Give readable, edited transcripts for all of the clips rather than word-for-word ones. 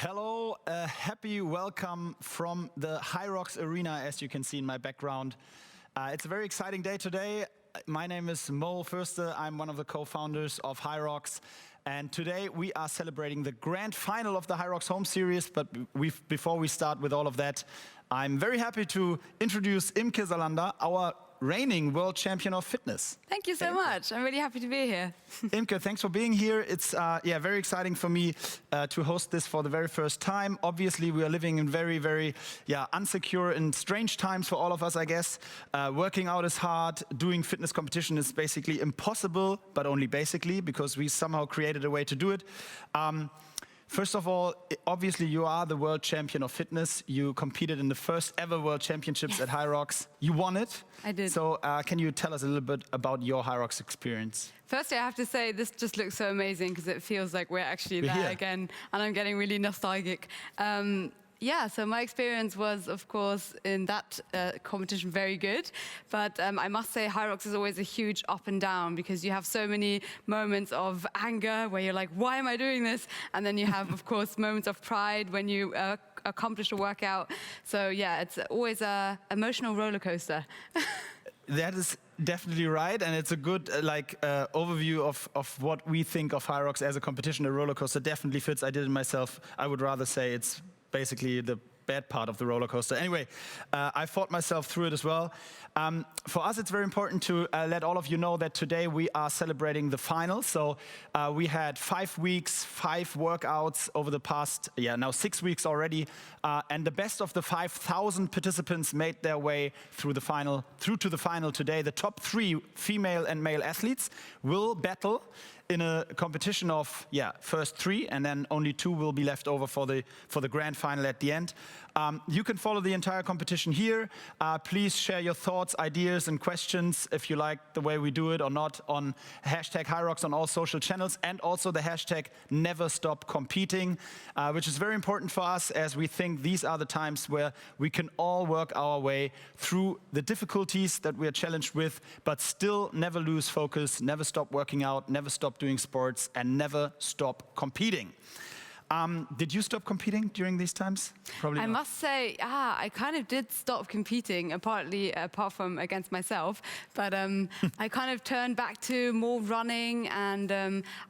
Hello, happy welcome from the Hyrox arena, as you can see in my background. It's a very exciting day today. My name is Mo Förster. I'm one of the co-founders of Hyrox. And today we are celebrating the grand final of the Hyrox Home Series. But before we start with all of that, I'm very happy to introduce Imke Salander, our reigning world champion of fitness. Thank you so much. I'm really happy to be here. Imke, thanks for being here. It's very exciting for me to host this for the very first time. Obviously, we are living in very, very unsecure and strange times for all of us, I guess. Working out is hard. Doing fitness competition is basically impossible, but only basically, because we somehow created a way to do it. First of all, obviously you are the world champion of fitness. You competed in the first ever world championships at Hyrox. You won it. I did. So can you tell us a little bit about your Hyrox experience? Firstly, I have to say this just looks so amazing because it feels like we're actually there again, and I'm getting really nostalgic. So my experience was, of course, in that competition very good. But I must say Hyrox is always a huge up and down because you have so many moments of anger where you're like, why am I doing this? And then you have, of course, moments of pride when you accomplish a workout. So yeah, it's always an emotional roller coaster. That is definitely right, and it's a good overview of what we think of Hyrox as a competition. A roller coaster definitely fits. I did it myself. I would rather say it's basically the bad part of the roller coaster. Anyway, I fought myself through it as well. For us, it's very important to let all of you know that today we are celebrating the final. So we had 5 weeks, 5 workouts over the past, now 6 weeks already. And the best of the 5,000 participants made their way through to the final today. The top 3 female and male athletes will battle in a competition of first 3, and then only 2 will be left over for the grand final at the end. You can follow the entire competition here. Please share your thoughts, ideas, and questions if you like the way we do it or not on #Hyrox on all social channels, and also the #NeverStopCompeting, which is very important for us as we think these are the times where we can all work our way through the difficulties that we are challenged with, but still never lose focus, never stop working out, never stop doing sports, and never stop competing. Did you stop competing during these times? Probably not. I must say, I kind of did stop competing, apart from against myself. But I kind of turned back to more running, and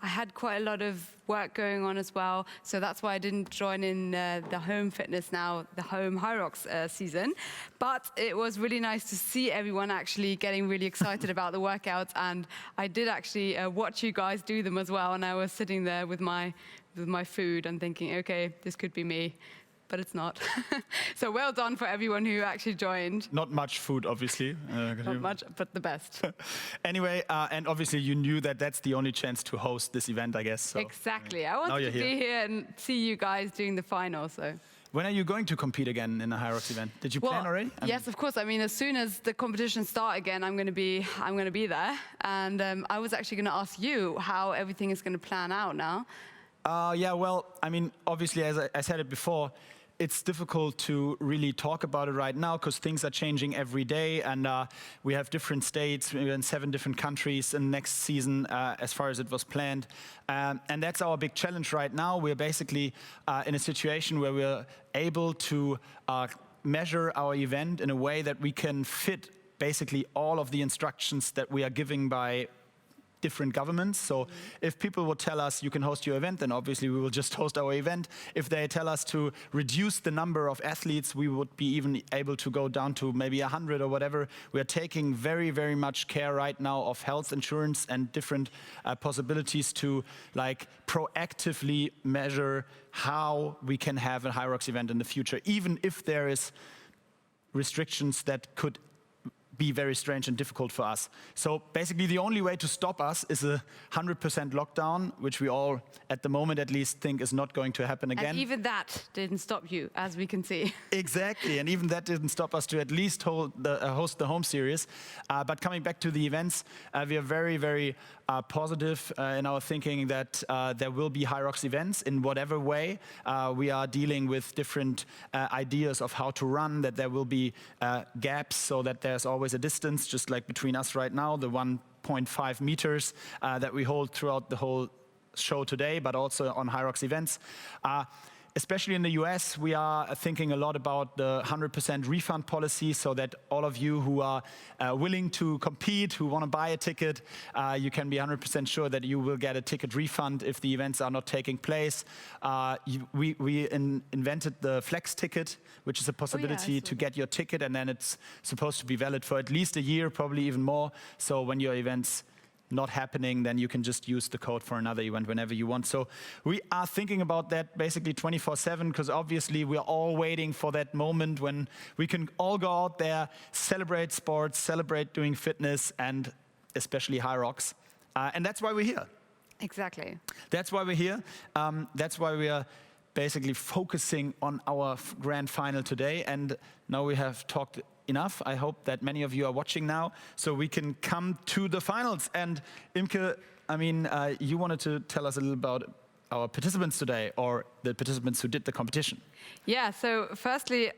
I had quite a lot of work going on as well. So that's why I didn't join in the home fitness now, the home Hyrox season. But it was really nice to see everyone actually getting really excited about the workouts. And I did actually watch you guys do them as well. And I was sitting there with my food and thinking, okay, this could be me, but it's not. So well done for everyone who actually joined. Not much food, obviously. Not much, but the best. Anyway, and obviously you knew that that's the only chance to host this event, I guess. So, exactly. I wanted to be here and see you guys doing the final. So. When are you going to compete again in a Hyrox event? Did you plan already? Yes, of course. I mean, as soon as the competitions start again, I'm going to be there. And I was actually going to ask you how everything is going to plan out now. Well, I mean, obviously, as I said it before, it's difficult to really talk about it right now because things are changing every day, and we have different states. We're in 7 different countries in next season as far as it was planned. And that's our big challenge right now. We're basically in a situation where we're able to measure our event in a way that we can fit basically all of the instructions that we are giving by different governments. So if people would tell us you can host your event, then obviously we will just host our event. If they tell us to reduce the number of athletes, we would be even able to go down to maybe 100 or whatever. We are taking very, very much care right now of health insurance and different possibilities to proactively measure how we can have a Hyrox event in the future, even if there is restrictions that could be very strange and difficult for us. So basically the only way to stop us is a 100% lockdown, which we all, at the moment at least, think is not going to happen again. And even that didn't stop you, as we can see. Exactly, and even that didn't stop us to at least host the home series. But coming back to the events, we are very, very positive in our thinking that there will be Hyrox events in whatever way. We are dealing with different ideas of how to run, that there will be gaps so that there's always a distance, just like between us right now, the 1.5 meters that we hold throughout the whole show today, but also on Hyrox events. especially in the US, we are thinking a lot about the 100% refund policy, so that all of you who are willing to compete, who want to buy a ticket, you can be 100% sure that you will get a ticket refund if the events are not taking place. We invented the flex ticket, which is a possibility to get your ticket, and then it's supposed to be valid for at least a year, probably even more. So when your event's not happening, then you can just use the code for another event whenever you want. So we are thinking about that basically 24/7, because obviously we're all waiting for that moment when we can all go out there, celebrate sports, celebrate doing fitness, and especially Hyrox. And that's why we're here. Exactly. That's why we're here. That's why we are basically focusing on our grand final today. And now we have talked enough. I hope that many of you are watching now, so we can come to the finals. And Imke, I mean, you wanted to tell us a little about our participants today, or the participants who did the competition. Yeah, so firstly,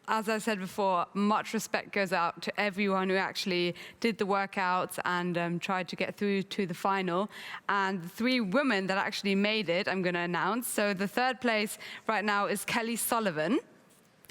as I said before, much respect goes out to everyone who actually did the workouts and tried to get through to the final. And the 3 women that actually made it, I'm going to announce. So the 3rd place right now is Kelly Sullivan.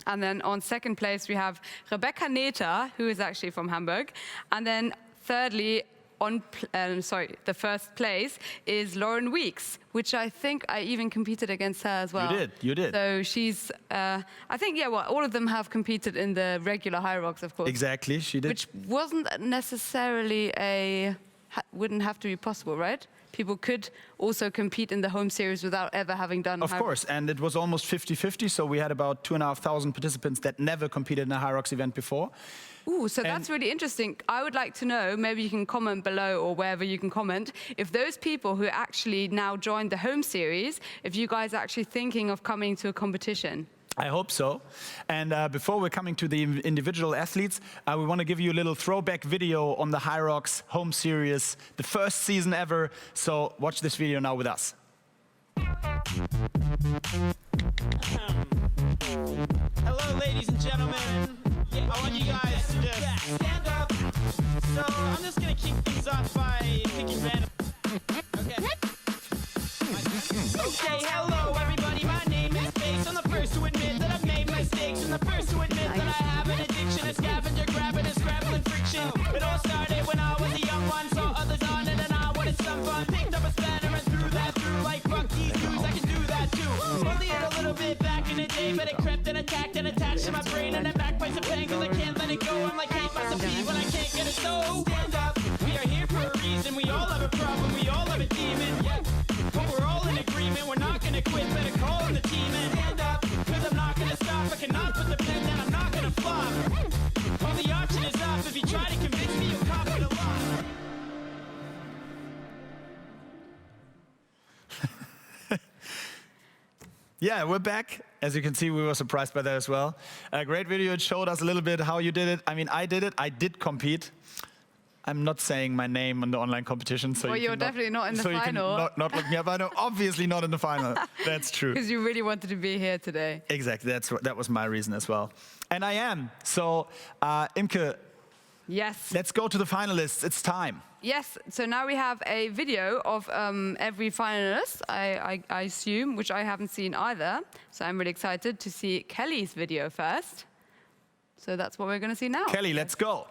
And then on 2nd place, we have Rebecca Neter, who is actually from Hamburg. And then thirdly, the 1st place is Lauren Weeks, which I think I even competed against her as well. You did. So she's, I think, yeah, well, all of them have competed in the regular Hyrox, of course. Exactly, she did. Which wasn't necessarily wouldn't have to be possible, right? People could also compete in the home series without ever having done Of course, and it was almost 50-50, so we had about 2,500 participants that never competed in a Hyrox event before. Ooh, so that's really interesting. I would like to know, maybe you can comment below or wherever you can comment, if those people who actually now joined the home series, if you guys are actually thinking of coming to a competition. I hope so. And before we're coming to the individual athletes, we want to give you a little throwback video on the Hyrox home series, the first season ever. So watch this video now with us. Hello, ladies and gentlemen. I want you guys to just stand up. So I'm just going to kick things off by picking random. Okay. Okay, hello, everybody. My name is Bass. I'm the first to admit that I've made mistakes. I'm the first to admit that I have an addiction, a scavenger, grabbing and scrabbling friction. It all started when I was a young one, saw others on it, and I wanted some fun. Picked up a spanner and threw that through like fuck these dudes, I can do that too. Only a little bit back in the day, but it crept and attacked and attached to my brain, and it backbites a pain, cause I can't let it go. I'm like Kate Masterpiece when I can't get it. So stand up, we are here for a reason. We all have a problem, we all have a demon. Yeah. But we're all in agreement, we're not gonna quit, better call on the team and stand up, cause I'm not gonna stop, I cannot put the pen down, I'm not gonna flop. Well, the option is up, if you try to convince me, you'll cop it a lot. Yeah, we're back. As you can see, we were surprised by that as well. A great video. It showed us a little bit how you did it. I mean, I did it. I did compete. I'm not saying my name on the online competition. So well, you're definitely not in the final. You can not look me up. I know, obviously not in the final. That's true. Because you really wanted to be here today. Exactly. That was my reason as well. And I am. So, Imke, yes. Let's go to the finalists. It's time. Yes. So now we have a video of every finalist, I assume, which I haven't seen either. So I'm really excited to see Kelly's video first. So that's what we're going to see now. Kelly, let's go.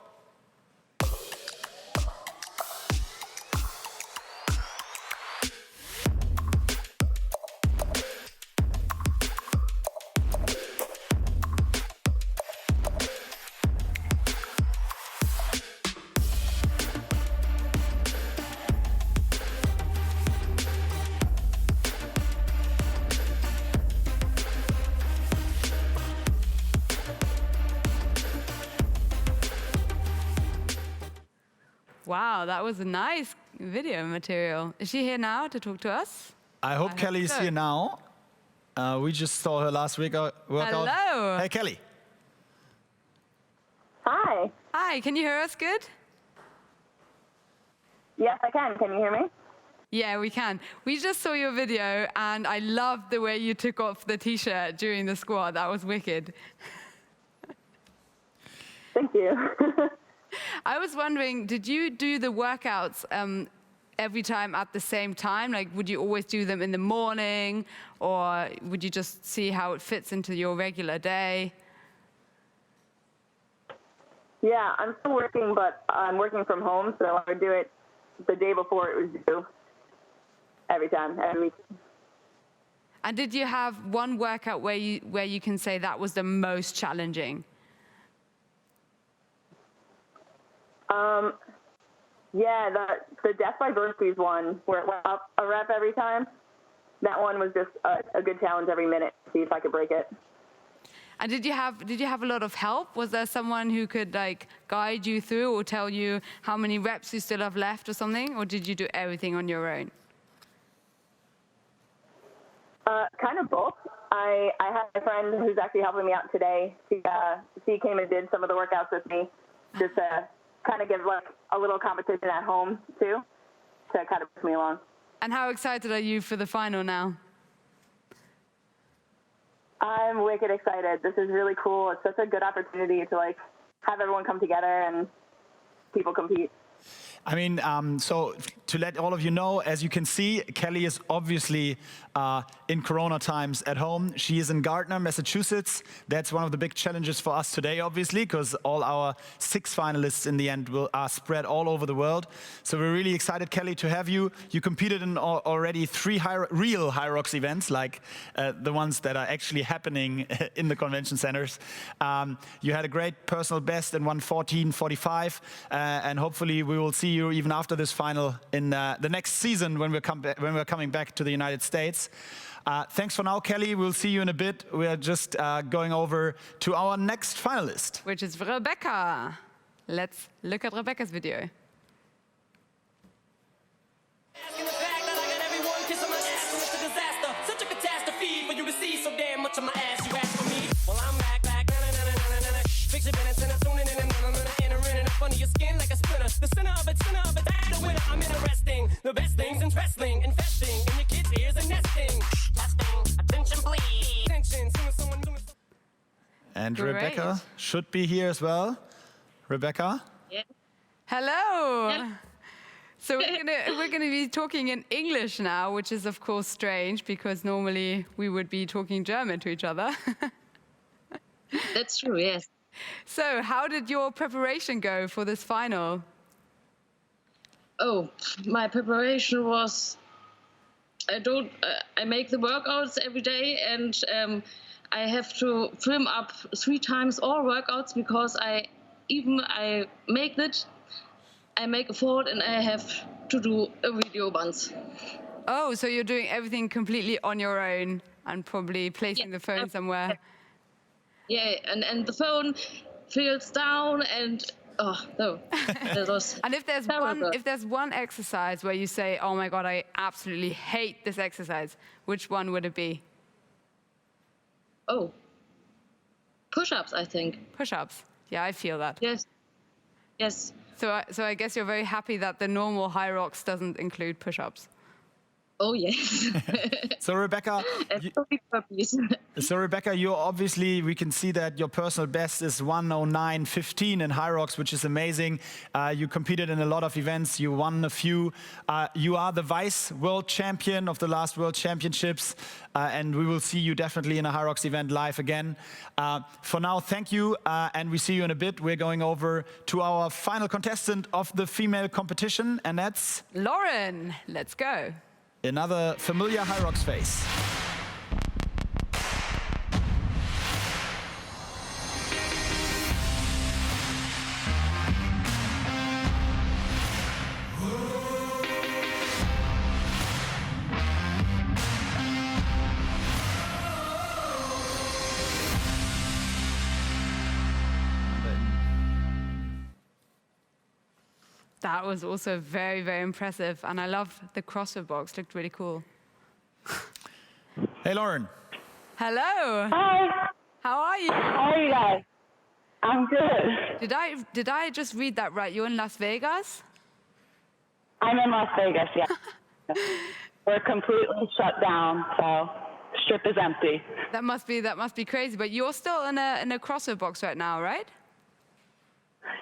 Wow, that was a nice video material. Is she here now to talk to us? I hope Kelly's here now. We just saw her last week workout. Hello. Hey, Kelly. Hi. Hi, can you hear us good? Yes, I can. Can you hear me? Yeah, we can. We just saw your video, and I loved the way you took off the T-shirt during the squat. That was wicked. Thank you. I was wondering, did you do the workouts every time at the same time? Like, would you always do them in the morning, or would you just see how it fits into your regular day? Yeah, I'm still working, but I'm working from home, so I would do it the day before it was due. Every week. And did you have one workout where you can say that was the most challenging? Yeah, the Death by Burpees one, where it went up a rep every time. That one was just a good challenge every minute to see if I could break it. And did you have a lot of help? Was there someone who could like guide you through or tell you how many reps you still have left or something? Or did you do everything on your own? Kind of both. I have a friend who's actually helping me out today. She came and did some of the workouts with me, just to kind of give like a little competition at home too, to kind of push me along. And how excited are you for the final now? I'm wicked excited. This is really cool. It's such a good opportunity to like have everyone come together and people compete. I mean, so to let all of you know, as you can see, Kelly is obviously in Corona times at home. She is in Gardner, Massachusetts. That's one of the big challenges for us today, obviously, because all our 6 finalists in the end are spread all over the world. So we're really excited, Kelly, to have you. You competed in already 3 real Hyrox events, like the ones that are actually happening in the convention centers. You had a great personal best in 1:14:45, and hopefully we will see you even after this final in the next season when we're coming back to the United States. Thanks for now, Kelly. We'll see you in a bit. We are just going over to our next finalist, Which is Rebecca. Let's look at Rebecca's video. The center of it, the winner. I'm interesting. The best things in wrestling, investing in your kids' ears and nesting. Testing, attention please. Attention, soon as someone doing something. and Great. Rebecca should be here as well. Rebecca? Yeah. Hello. Yeah. So we're gonna be talking in English now, which is of course strange because normally we would be talking German to each other. That's true, yes. So how did your preparation go for this final? Oh, my preparation was, I make the workouts every day, and I have to film up 3 times all workouts because I make it, I make a fault and I have to do a video once. Oh, so you're doing everything completely on your own and probably placing the phone somewhere. Yeah, and the phone feels down and, oh, no, that was And if there's one exercise where you say, oh my God, I absolutely hate this exercise, which one would it be? Oh, push-ups, I think. Push-ups. Yeah, I feel that. Yes, yes. So I guess you're very happy that the normal Hyrox doesn't include push-ups. Oh, yes. So Rebecca, you obviously, we can see that your personal best is 1:09:15 in Hyrox, which is amazing. You competed in a lot of events. You won a few. You are the vice world champion of the last World Championships, and we will see you definitely in a Hyrox event live again. For now, thank you, and we see you in a bit. We're going over to our final contestant of the female competition, and that's Lauren, let's go. another familiar Hyrox face. That was also very, very impressive. And I love the CrossFit box, looked really cool. Hey, Lauren. Hello. Hi. How are you? How are you guys? I'm good. Did I just read that right? You're in Las Vegas? I'm in Las Vegas, yeah. We're completely shut down, so strip is empty. That must be crazy. But you're still in a CrossFit box right now, right?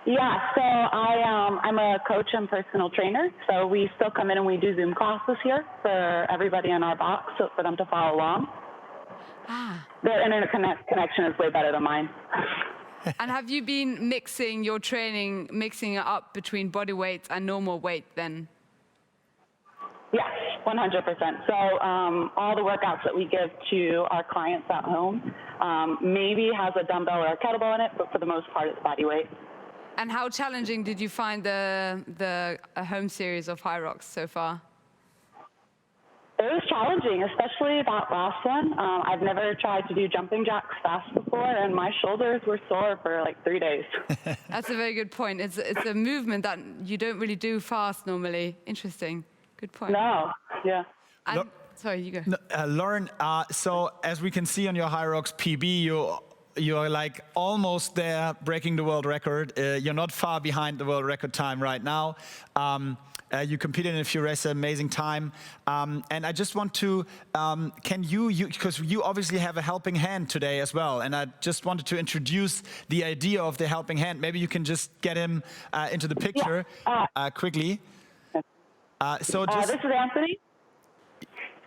Yeah, so I'm a coach and personal trainer. So we still come in and we do Zoom classes here for everybody in our box, so for them to follow along. Their internet connection is way better than mine. And have you been mixing your training, mixing it up between body weight and normal weight then? Yes, 100%. So all the workouts that we give to our clients at home maybe has a dumbbell or a kettlebell in it, but for the most part it's body weight. And how challenging did you find the home series of Hyrox so far? It was challenging, especially that last one. I've never tried to do jumping jacks fast before, and my shoulders were sore for like 3 days. That's a very good point. It's a movement that you don't really do fast normally. Interesting. Good point. No, yeah. Sorry, you go. Lauren, so as we can see on your Hyrox PB, you're like almost there, breaking the world record. You're not far behind the world record time right now. You competed in a few races, amazing time. And I just want to, because you obviously have a helping hand today as well. And I just wanted to introduce the idea of the helping hand. Maybe you can just get him into the picture quickly. This is Anthony.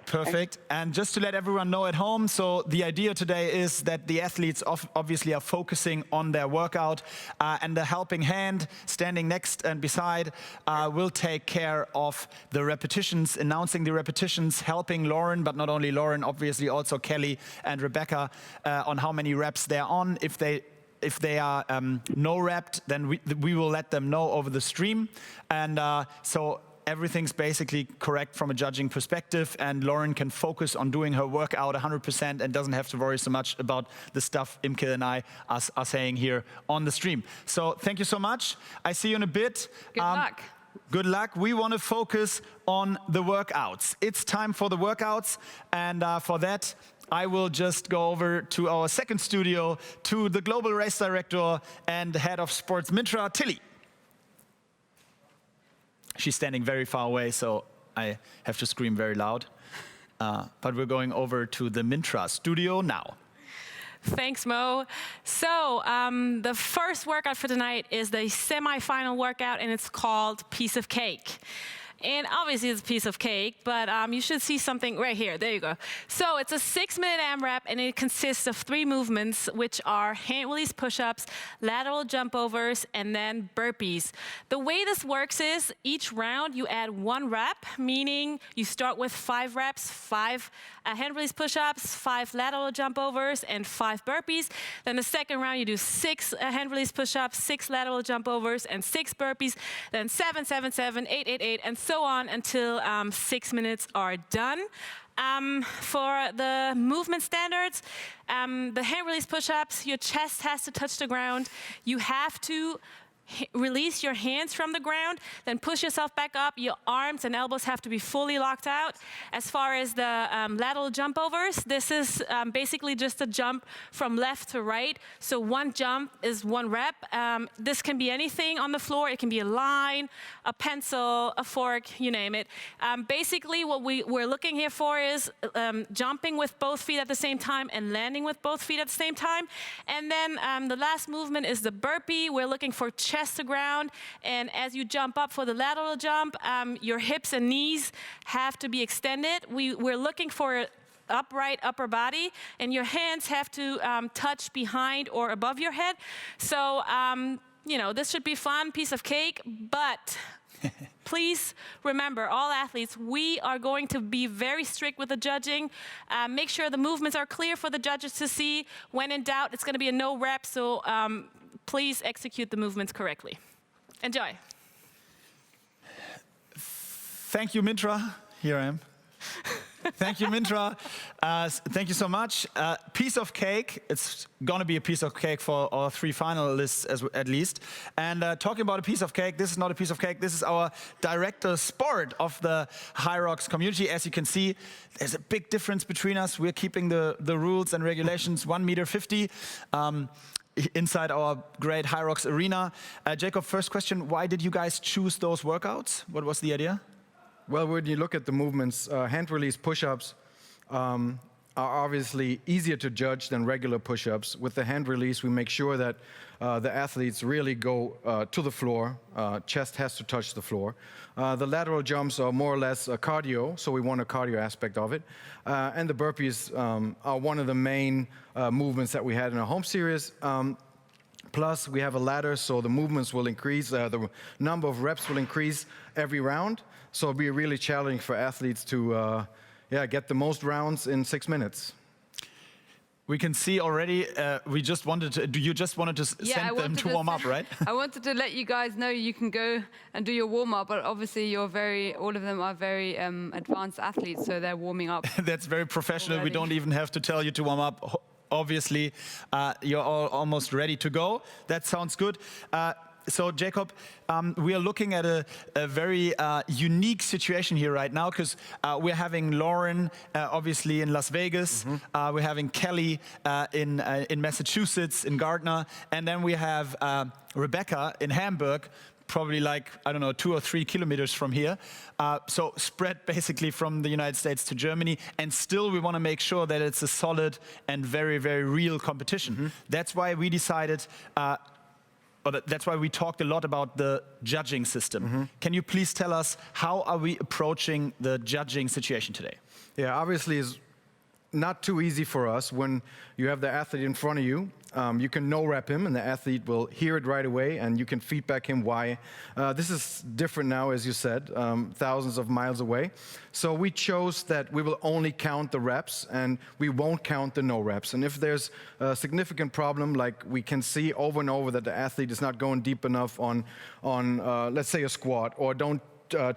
Perfect. And just to let everyone know at home, so the idea today is that the athletes obviously are focusing on their workout, and the helping hand standing next and beside will take care of the repetitions, announcing the repetitions, helping Lauren, but not only Lauren, obviously also Kelly and Rebecca on how many reps they're on. If they are no repped, then we will let them know over the stream. And so everything's basically correct from a judging perspective, and Lauren can focus on doing her workout 100% and doesn't have to worry so much about the stuff Imke and I are saying here on the stream. So thank you so much. I see you in a bit. Good luck. Good luck. We want to focus on the workouts. It's time for the workouts, and for that, I will just go over to our second studio, to the Global Race Director and Head of Sports, Mintra Tilly. She's standing very far away, so I have to scream very loud. But we're going over to the Mintra studio now. Thanks, Mo. So the first workout for tonight is the semi-final workout, and it's called Piece of Cake. And obviously it's a piece of cake, but you should see something right here. There you go. So it's a 6-minute AMRAP, and it consists of 3 movements, which are hand release push-ups, lateral jump overs, and then burpees. The way this works is each round you add 1 rep, meaning you start with 5 reps, 5 hand release push-ups, 5 lateral jump overs, and 5 burpees. Then the second round you do 6 hand release push-ups, 6 lateral jump overs, and 6 burpees. Then 7, 7, 7, 8, 8, 8, and so on until 6 minutes are done. For the movement standards, the hand release push-ups, your chest has to touch the ground. You have to release your hands from the ground, then push yourself back up. Your arms and elbows have to be fully locked out. As far as the lateral jump overs, this is basically just a jump from left to right. So 1 jump is 1 rep. This can be anything on the floor. It can be a line, a pencil, a fork, you name it. Basically, what we're looking here for is jumping with both feet at the same time and landing with both feet at the same time. And then the last movement is the burpee. We're looking for chest to ground, and as you jump up for the lateral jump, your hips and knees have to be extended. We're looking for upright upper body, and your hands have to touch behind or above your head. So, this should be fun, piece of cake, but please remember, all athletes, we are going to be very strict with the judging. Make sure the movements are clear for the judges to see. When in doubt, it's going to be a no rep, so please execute the movements correctly. Enjoy. Thank you, Mintra. Here I am. Thank you, Mintra. Thank you so much. Piece of cake. It's going to be a piece of cake for our 3 finalists at least. And talking about a piece of cake, this is not a piece of cake. This is our director sport of the Hyrox community. As you can see, there's a big difference between us. We're keeping the rules and regulations 1.50 m. Inside our great Hyrox arena. Jacob, first question, why did you guys choose those workouts? What was the idea? Well, when you look at the movements, hand release push-ups are obviously easier to judge than regular push-ups. With the hand release, we make sure that the athletes really go to the floor. Chest has to touch the floor. The lateral jumps are more or less a cardio, so we want a cardio aspect of it. And the burpees are one of the main movements that we had in our home series. Plus, we have a ladder, so the movements will increase. The number of reps will increase every round. So it'll be really challenging for athletes to get the most rounds in 6 minutes. We can see already, you just wanted to send them to warm up, right? I wanted to let you guys know you can go and do your warm up, but obviously all of them are very advanced athletes, so they're warming up. That's very professional. Already. We don't even have to tell you to warm up. Obviously, you're all almost ready to go. That sounds good. So, Jacob, we are looking at a very unique situation here right now, because we're having Lauren, obviously, in Las Vegas. We're having Kelly in Massachusetts, in Gardner. And then we have Rebecca in Hamburg, probably like, I don't know, 2 or 3 kilometers from here. So spread basically from the United States to Germany. And still, we want to make sure that it's a solid and very, very real competition. That's why we decided... that's why we talked a lot about the judging system. Can you please tell us, how are we approaching the judging situation today? Yeah, obviously it's not too easy for us. When you have the athlete in front of you, you can no-rep him, and the athlete will hear it right away, and you can feedback him why. This is different now, as you said, thousands of miles away. So we chose that we will only count the reps, and we won't count the no-reps. And if there's a significant problem, like we can see over and over that the athlete is not going deep enough on let's say, a squat, or don't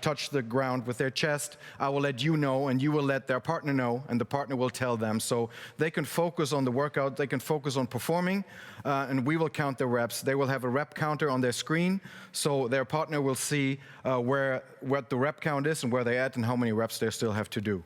touch the ground with their chest, I will let you know, and you will let their partner know, and the partner will tell them. So they can focus on the workout, they can focus on performing, and we will count the reps. They will have a rep counter on their screen, so their partner will see what the rep count is and where they're at and how many reps they still have to do.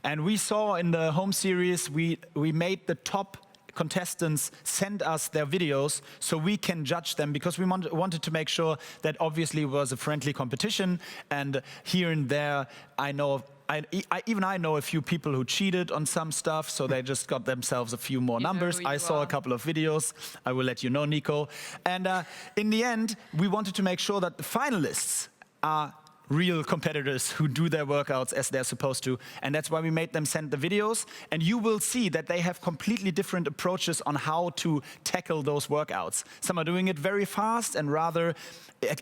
And we saw in the home series, we made the top contestants send us their videos so we can judge them, because we wanted to make sure that obviously it was a friendly competition, and here and there I know a few people who cheated on some stuff, so they just got themselves a few more numbers. I saw a couple of videos. I will let you know, Nico. And in the end, we wanted to make sure that the finalists are real competitors who do their workouts as they're supposed to. And that's why we made them send the videos. And you will see that they have completely different approaches on how to tackle those workouts. Some are doing it very fast and rather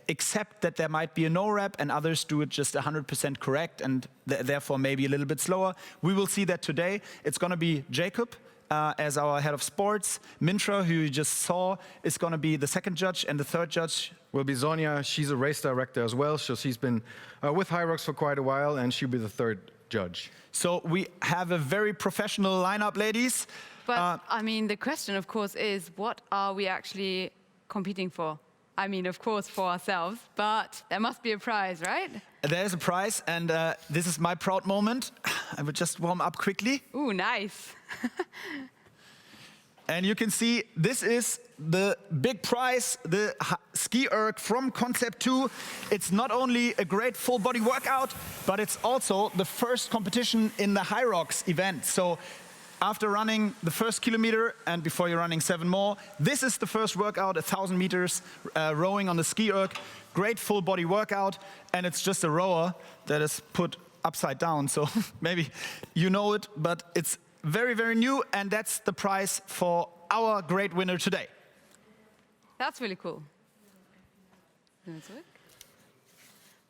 accept that there might be a no-rep, and others do it just 100% correct and therefore maybe a little bit slower. We will see that today. It's going to be Jacob as our head of sports. Mintra, who you just saw, is going to be the second judge, and the third judge will be Sonja. She's a race director as well, so she's been with Hyrox for quite a while, and she'll be the third judge. So we have a very professional lineup, ladies. But I mean, the question, of course, is what are we actually competing for? I mean, of course, for ourselves, but there must be a prize, right? There is a prize, and this is my proud moment. I will just warm up quickly. Ooh, nice. And you can see this is the big prize, the ski erg from Concept 2. It's not only a great full body workout, but it's also the first competition in the Hyrox event. So after running the first kilometer and before you're running 7 more, this is the first workout, 1,000 meters rowing on the ski erg. Great full body workout, and it's just a rower that is put upside down. So maybe you know it, but it's very, very new, and that's the prize for our great winner today. That's really cool.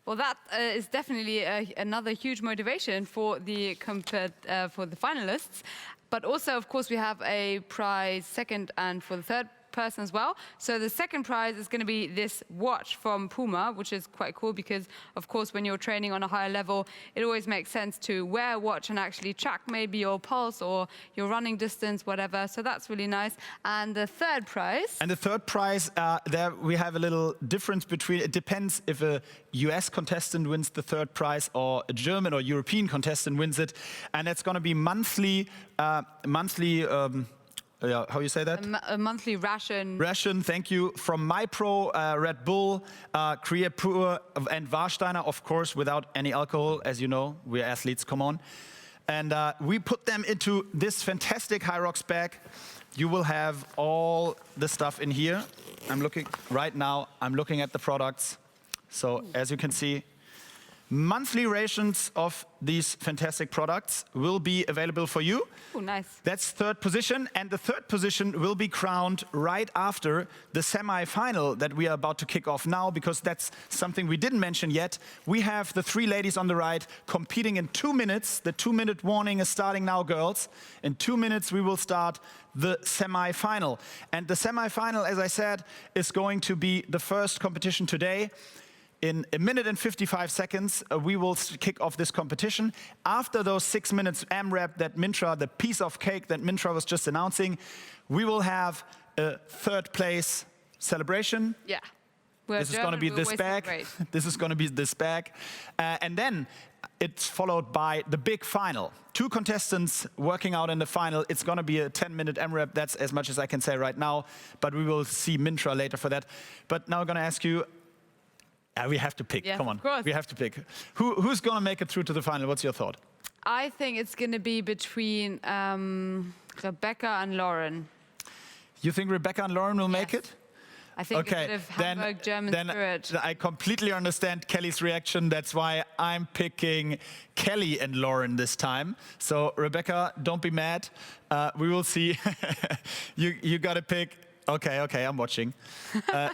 Well, that is definitely another huge motivation for the finalists. But also, of course, we have a prize second and for the third person as well. So the second prize is going to be this watch from Puma, which is quite cool because, of course, when you're training on a higher level, it always makes sense to wear a watch and actually track maybe your pulse or your running distance, whatever. So that's really nice. And the third prize? And the third prize, there we have a little difference between, it depends if a US contestant wins the third prize or a German or European contestant wins it. And it's going to be monthly yeah, how you say that? A monthly ration. Ration, thank you. From MyPro, Red Bull, Kriya Pur, and Warsteiner, of course, without any alcohol. As you know, we're athletes, come on. And we put them into this fantastic Hyrox bag. You will have all the stuff in here. I'm looking at the products. So as you can see, monthly rations of these fantastic products will be available for you. Oh, nice. That's third position, and the third position will be crowned right after the semi-final that we are about to kick off now, because that's something we didn't mention yet. We have the 3 ladies on the right competing in 2 minutes. The 2-minute warning is starting now, girls. In 2 minutes, we will start the semi-final. And the semi-final, as I said, is going to be the first competition today. In 1 minute and 55 seconds, we will kick off this competition. After those 6 minutes AMRAP that Mintra, the piece of cake that Mintra was just announcing, we will have a third place celebration. Yeah. This is going to be this bag. This is going to be this bag. And then it's followed by the big final. 2 contestants working out in the final. It's going to be a 10-minute AMRAP. That's as much as I can say right now. But we will see Mintra later for that. But now I'm going to ask you, we have to pick. Yes, Come on. of course. We have to pick. Who's going to make it through to the final? What's your thought? I think it's going to be between Rebecca and Lauren. You think Rebecca and Lauren will make Yes. it? I think a bit of Hamburg German spirit. I completely understand Kelly's reaction. That's why I'm picking Kelly and Lauren this time. So Rebecca, don't be mad. We will see. you got to pick. Okay, I'm watching.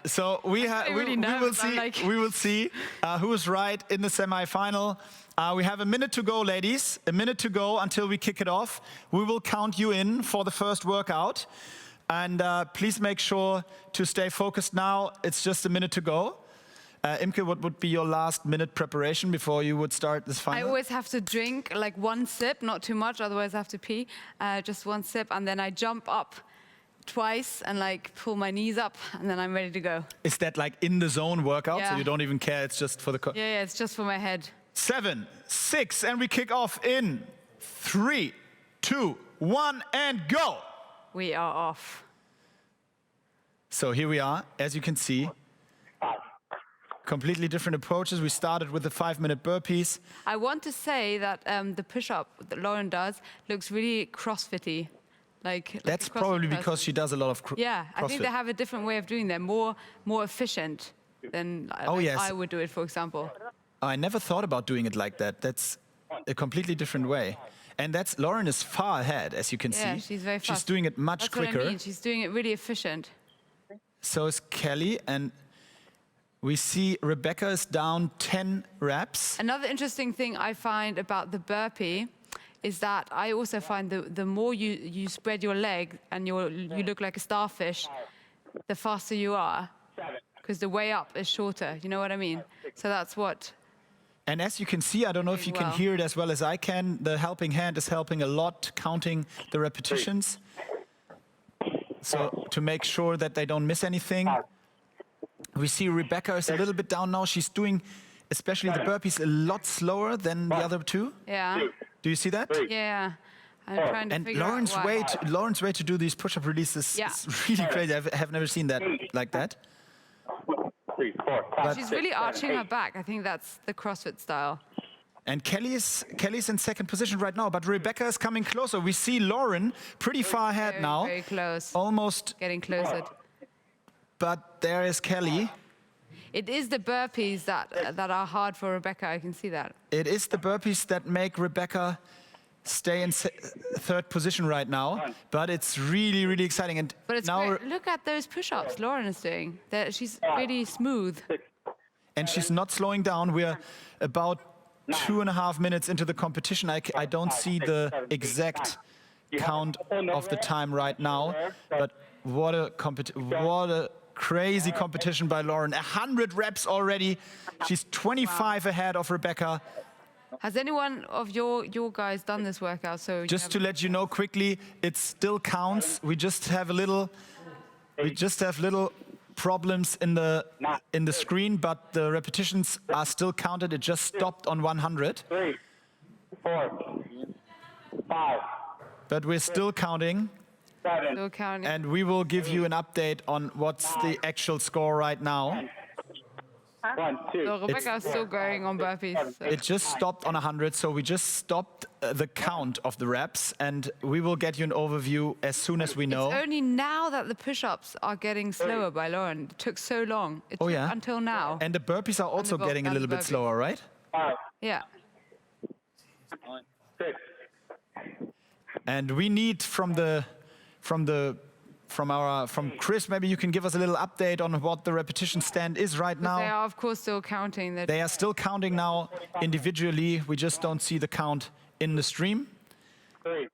So we will see who is right in the semi-final. We have 1 minute to go, ladies. 1 minute to go until we kick it off. We will count you in for the first workout. And please make sure to stay focused now. It's just 1 minute to go. Imke, what would be your last minute preparation before you would start this final? I always have to drink like 1 sip, not too much, otherwise I have to pee. Just 1 sip, and then I jump up twice and like pull my knees up, and then I'm ready to go. Is that like in the zone workout? Yeah. So you don't even care, it's just for the... Yeah, it's just for my head. 7, 6, and we kick off in 3, 2, 1, and go! We are off. So here we are, as you can see. Completely different approaches. We started with the 5-minute burpees. I want to say that the push-up that Lauren does looks really CrossFit-y. That's probably because she does a lot of Yeah, CrossFit. I think they have a different way of doing them, more efficient than I would do it, for example. I never thought about doing it like that. That's a completely different way. And Lauren is far ahead, as you can see. Yeah, she's very fast. She's doing it much quicker. That's what I mean. She's doing it really efficient. So is Kelly, and we see Rebecca is down 10 reps. Another interesting thing I find about the burpee is that I also find the more you spread your leg and you look like a starfish, the faster you are, because the way up is shorter. You know what I mean? So that's what. And as you can see, I don't know if you can hear it as well as I can, the helping hand is helping a lot, counting the repetitions. So to make sure that they don't miss anything. We see Rebecca is a little bit down now. She's doing, especially the burpees, a lot slower than the other 2. Yeah. Do you see that? Yeah. I'm trying to figure out why. Lauren's way to do these push-up releases is really crazy. I have never seen that like that. But she's really arching her back. I think that's the CrossFit style. And Kelly's in second position right now, but Rebecca is coming closer. We see Lauren pretty far ahead now. Very close. Almost. Getting closer. But there is Kelly. It is the burpees that are hard for Rebecca. I can see that. It is the burpees that make Rebecca stay in third position right now. But it's really, really exciting. And but it's now great. Look at those push-ups Lauren is doing. She's really smooth. And she's not slowing down. We're about 2.5 minutes into the competition. I don't see the exact count of the time right now. But what a crazy competition by Lauren. 100 reps already. She's 25 ahead of Rebecca. Has anyone of your guys done this workout? So just to let you know quickly, it still counts. We just have little problems in the screen, but the repetitions are still counted. It just stopped on 100. 3, 4, 5. But we're still counting. 7. Still counting. And we will give you an update on what's the actual score right now. 1, 2. So Rebecca's still going on burpees. So. It just stopped on 100, so we just stopped the count of the reps, and we will get you an overview as soon as we know. It's only now that the push-ups are getting slower by Lauren. It took so long. It took until now. And the burpees are also getting a little bit slower, right? 5. Yeah. 6. And we need from Chris, maybe you can give us a little update on what the repetition stand is right now. They are, of course, still counting. They are still counting now individually. We just don't see the count in the stream. 3.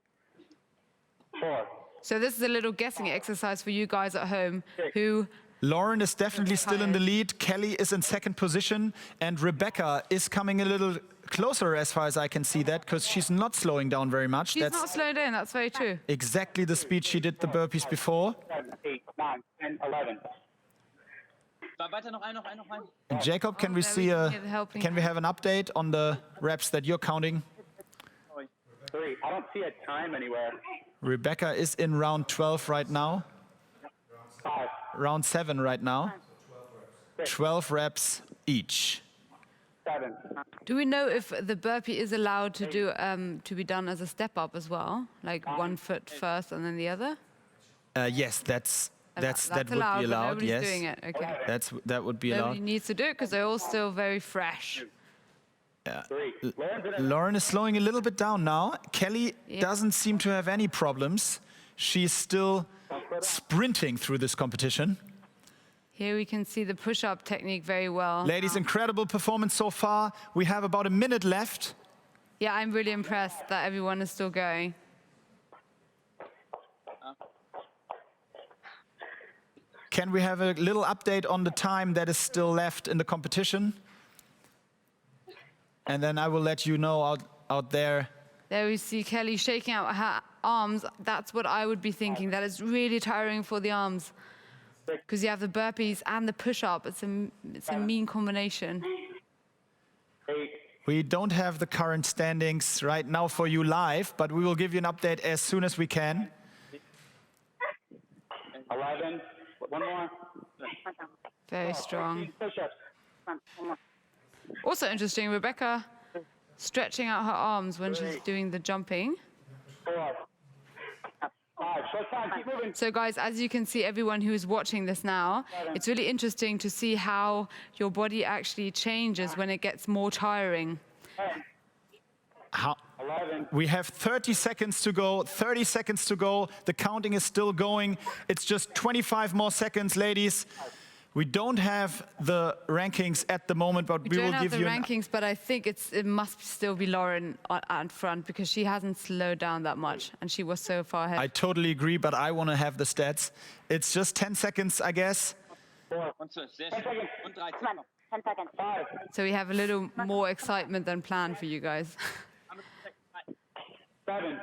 4. So this is a little guessing exercise for you guys at home who... Lauren is definitely still in the lead. Kelly is in second position. And Rebecca is coming a little closer as far as I can see that, because she's not slowing down very much. She's not slowing down, that's very true. Exactly the speed she did the burpees before. 7, 8, 9, 10, 11. And Jacob, can we see can we have an update on the reps that you're counting? 3. I don't see a time anywhere. Rebecca is in round 12 right now. 5. Round 7 right now. 12 reps each. 7. Do we know if the burpee is allowed to do to be done as a step up as well, like 1 foot first and then the other? Yes, that would allowed, be but allowed. nobody's Yes, doing it. Okay. that would be Nobody allowed. needs to do it because they're all still very fresh. 3. Lauren is slowing a little bit down now. Kelly doesn't seem to have any problems. She's still sprinting through this competition. Here we can see the push-up technique very well. Ladies, incredible performance so far. We have about a minute left. Yeah, I'm really impressed that everyone is still going. Can we have a little update on the time that is still left in the competition? And then I will let you know out there. There we see Kelly shaking out her arms. That's what I would be thinking. That is really tiring for the arms. Because you have the burpees and the push-up. It's a mean combination. 8. We don't have the current standings right now for you live, but we will give you an update as soon as we can. 11. 1 more. Very strong. Push-ups. Also interesting, Rebecca stretching out her arms when she's doing the jumping. 4. 5. Short time. Keep moving. So guys, as you can see, everyone who is watching this now, it's really interesting to see how your body actually changes when it gets more tiring. 11. We have 30 seconds to go, 30 seconds to go. The counting is still going. It's just 25 more seconds, ladies. We don't have the rankings at the moment, but we will give you... We don't have the rankings, but I think it must still be Lauren out front because she hasn't slowed down that much and she was so far ahead. I totally agree, but I want to have the stats. It's just 10 seconds, I guess. 4. 10 seconds. 10 seconds. 5. So we have a little more excitement than planned for you guys. 7.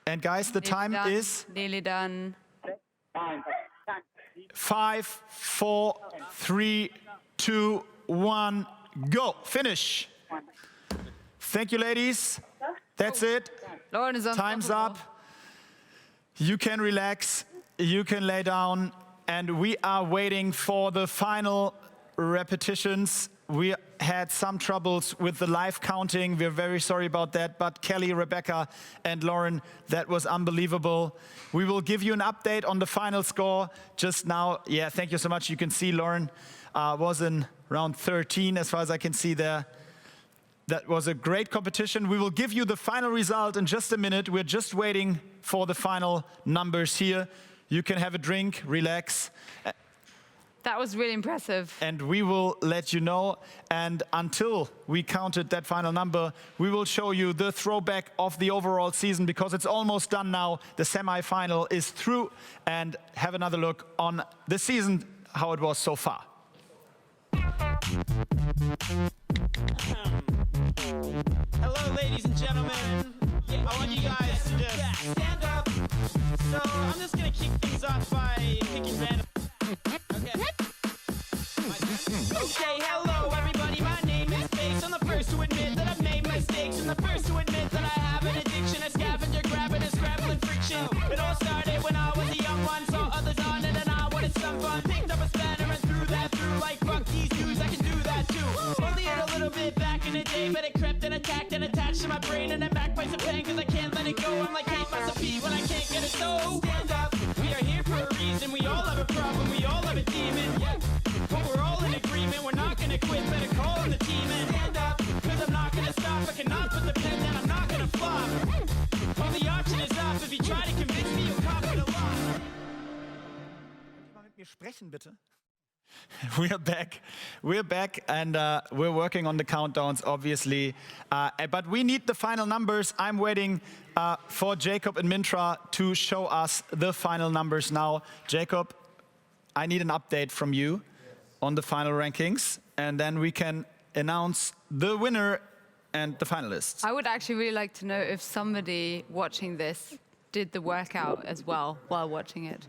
And guys, the time is... Nearly done. 9. 5, 4, 3, 2, 1, go. Finish. Thank you, ladies. That's it. Lauren is Time's up. You can relax. You can lay down. And we are waiting for the final repetitions. We had some troubles with the live counting. We're very sorry about that. But Kelly, Rebecca, and Lauren, that was unbelievable. We will give you an update on the final score just now. Yeah, thank you so much. You can see Lauren was in round 13, as far as I can see there. That was a great competition. We will give you the final result in just a minute. We're just waiting for the final numbers here. You can have a drink, relax. That was really impressive. And we will let you know. And until we counted that final number, we will show you the throwback of the overall season because it's almost done now. The semi-final is through. And have another look on the season, how it was so far. Hello, ladies and gentlemen. I want you guys to just stand up. So I'm just gonna kick things off by picking random. Okay, hello everybody, my name is Face. I'm the first to admit that I've made mistakes. I'm the first to admit that I have an addiction, a scavenger grabbing and scrabbling friction. It all started when I was a young one, saw others on it and I wanted some fun. Picked up a spanner and threw that through way, but it crept and attacked and attached to my brain, and I'm back by some pain cause I can't let it go. I'm like Kate Masterpiece when I can't get it. So stand up, we are here for a reason. We all have a problem, we all have a demon. Yeah, but we're all in agreement. We're not gonna quit, better call on the team and stand up, cause I'm not gonna stop. I cannot put the pen down, I'm not gonna flop. Only option is up. If you try to convince me, you'll cop it a lot. Mal mit mir sprechen, bitte. We're back, and we're working on the countdowns, obviously. But we need the final numbers. I'm waiting for Jacob and Mintra to show us the final numbers now. Jacob, I need an update from you on the final rankings, and then we can announce the winner and the finalists. I would actually really like to know if somebody watching this did the workout as well while watching it.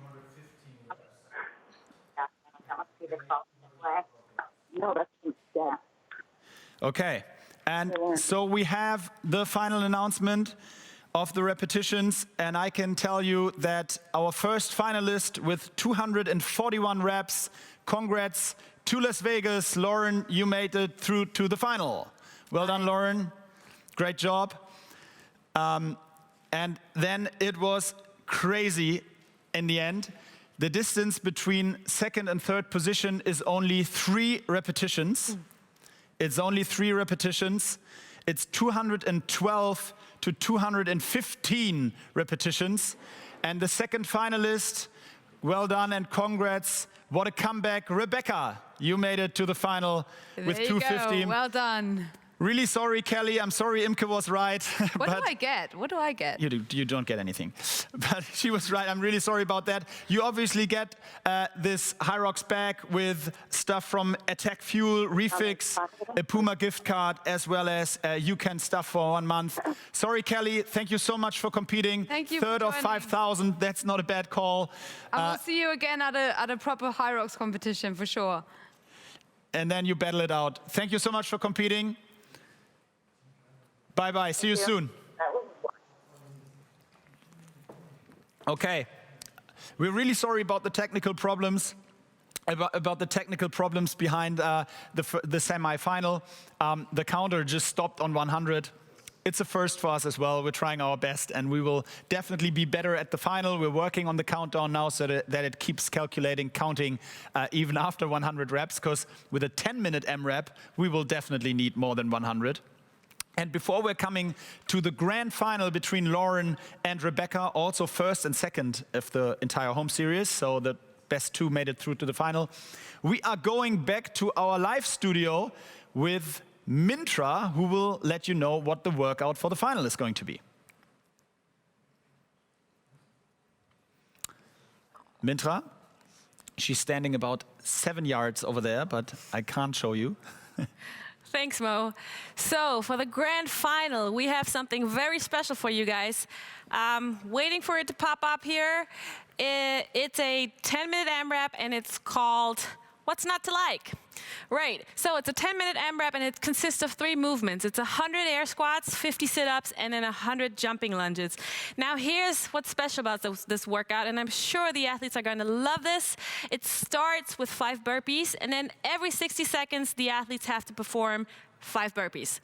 No, that's dead. Okay, and so we have the final announcement of the repetitions, and I can tell you that our first finalist with 241 reps, congrats to Las Vegas. Lauren, you made it through to the final. Well done, Lauren. Great job. And then it was crazy in the end. The distance between second and third position is only 3 repetitions. It's only 3 repetitions. It's 212 to 215 repetitions. And the second finalist, well done and congrats. What a comeback. Rebecca, you made it to the final with 215. Well done. Really sorry, Kelly. I'm sorry Imke was right. What do I get? What do I get? You don't get anything. But she was right. I'm really sorry about that. You obviously get this Hyrox bag with stuff from Attack Fuel, Refix, a Puma gift card, as well as UCAN stuff for 1 month. Sorry, Kelly. Thank you so much for competing. Thank you. Third of 5,000. That's not a bad call. I will see you again at a proper Hyrox competition for sure. And then you battle it out. Thank you so much for competing. Bye-bye. See you soon. Okay. We're really sorry about the technical problems. About the technical problems behind the semi-final. The counter just stopped on 100. It's a first for us as well. We're trying our best, and we will definitely be better at the final. We're working on the countdown now so that it keeps calculating, counting even after 100 reps, because with a 10-minute M-rep, we will definitely need more than 100. And before we're coming to the grand final between Lauren and Rebecca, also first and second of the entire home series, so the best 2 made it through to the final, we are going back to our live studio with Mintra, who will let you know what the workout for the final is going to be. Mintra, she's standing about 7 yards over there, but I can't show you. Thanks, Mo. So for the grand final, we have something very special for you guys. Waiting for it to pop up here. It's a 10-minute AMRAP, and it's called What's Not to Like? Right, so it's a 10-minute AMRAP, and it consists of 3 movements. It's 100 air squats, 50 sit-ups, and then 100 jumping lunges. Now here's what's special about this workout, and I'm sure the athletes are going to love this. It starts with 5 burpees, and then every 60 seconds, the athletes have to perform 5 burpees.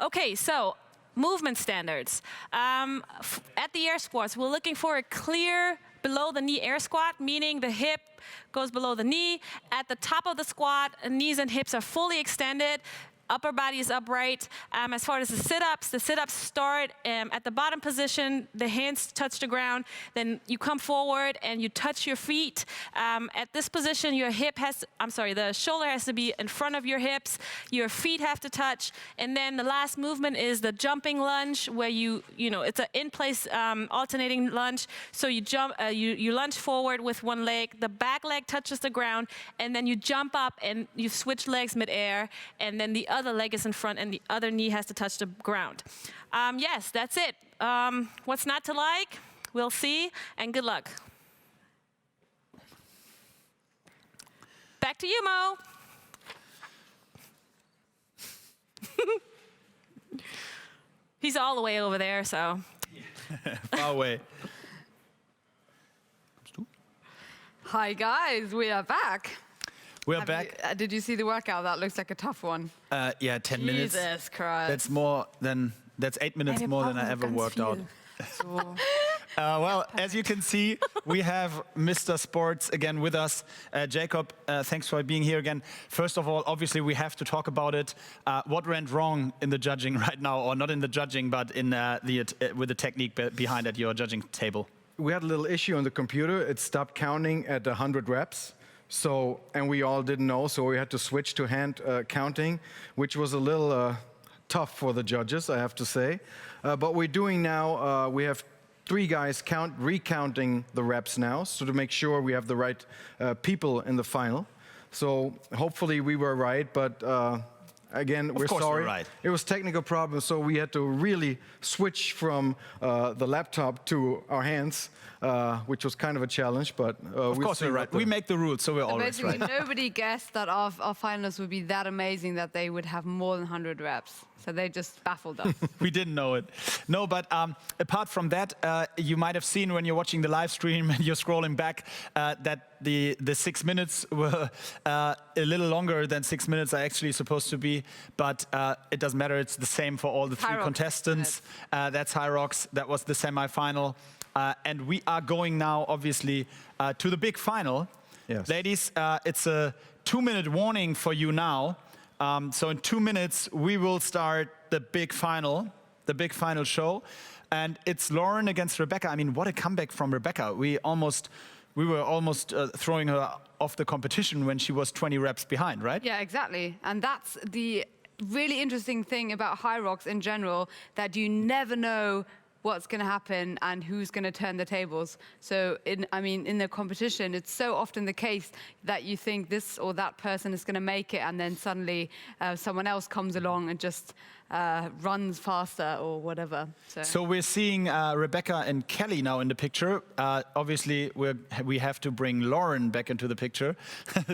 Okay, so movement standards. At the air squats, we're looking for a clear below the knee air squat, meaning the hip goes below the knee. At the top of the squat, knees and hips are fully extended. Upper body is upright. As far as the sit-ups start at the bottom position, the hands touch the ground, then you come forward and you touch your feet. At this position, the shoulder has to be in front of your hips, your feet have to touch, and then the last movement is the jumping lunge, where it's an in-place alternating lunge, so you jump, you lunge forward with one leg, the back leg touches the ground, and then you jump up and you switch legs mid-air, and then the other leg is in front and the other knee has to touch the ground. Yes, that's it. What's not to like? We'll see, and good luck. Back to you, Mo. He's all the way over there, so. Far away. Hi guys, we are back. We're back. Did you see the workout? That looks like a tough one. Yeah, 10 minutes. Jesus Christ. That's 8 minutes more than I ever worked out. Well, as you can see, we have Mr. Sports again with us. Jacob, thanks for being here again. First of all, obviously, we have to talk about it. What went wrong in the judging right now, or not in the judging, but in with the technique behind at your judging table? We had a little issue on the computer. It stopped counting at 100 reps. So, and we all didn't know, so we had to switch to hand counting, which was a little tough for the judges, I have to say. But we're doing now, we have 3 guys recounting the reps now, so to make sure we have the right people in the final. So hopefully we were right, but again, we're sorry. We're right. It was technical problems, so we had to really switch from the laptop to our hands, which was kind of a challenge, but of course we're right. We make the rules, so we're always right. Basically, nobody guessed that our finalists would be that amazing that they would have more than 100 reps. So they just baffled us. We didn't know it. No, but apart from that, you might have seen when you're watching the live stream and you're scrolling back that the 6 minutes were a little longer than 6 minutes are actually supposed to be. But it doesn't matter. It's the same for all the 3 contestants. That's Hyrox. That was the semifinal. And we are going now, obviously, to the big final. Yes. Ladies, it's a 2-minute warning for you now. So in 2 minutes, we will start the big final show. And it's Lauren against Rebecca. I mean, what a comeback from Rebecca. We were almost throwing her off the competition when she was 20 reps behind, right? Yeah, exactly. And that's the really interesting thing about Hyrox in general, that you never know what's going to happen and who's going to turn the tables. So, in the competition, it's so often the case that you think this or that person is going to make it, and then suddenly someone else comes along and just runs faster or whatever. So we're seeing Rebecca and Kelly now in the picture. Obviously, we have to bring Lauren back into the picture.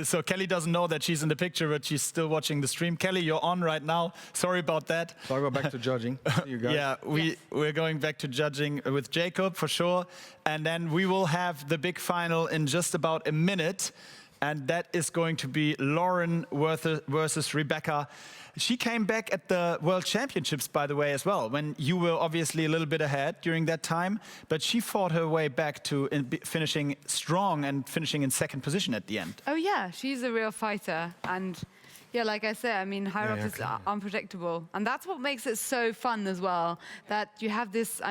So Kelly doesn't know that she's in the picture, but she's still watching the stream. Kelly, you're on right now. Sorry about that. So I'll go back to judging. You guys. Yeah, we're going back to judging with Jacob for sure. And then we will have the big final in just about a minute. And that is going to be Lauren versus Rebecca. She came back at the World Championships, by the way, as well, when you were obviously a little bit ahead during that time. But she fought her way back to finishing strong and finishing in 2nd position at the end. Oh, yeah, she's a real fighter. And yeah, like I said, I mean, Hyrox is unpredictable. And that's what makes it so fun as well, that you have this,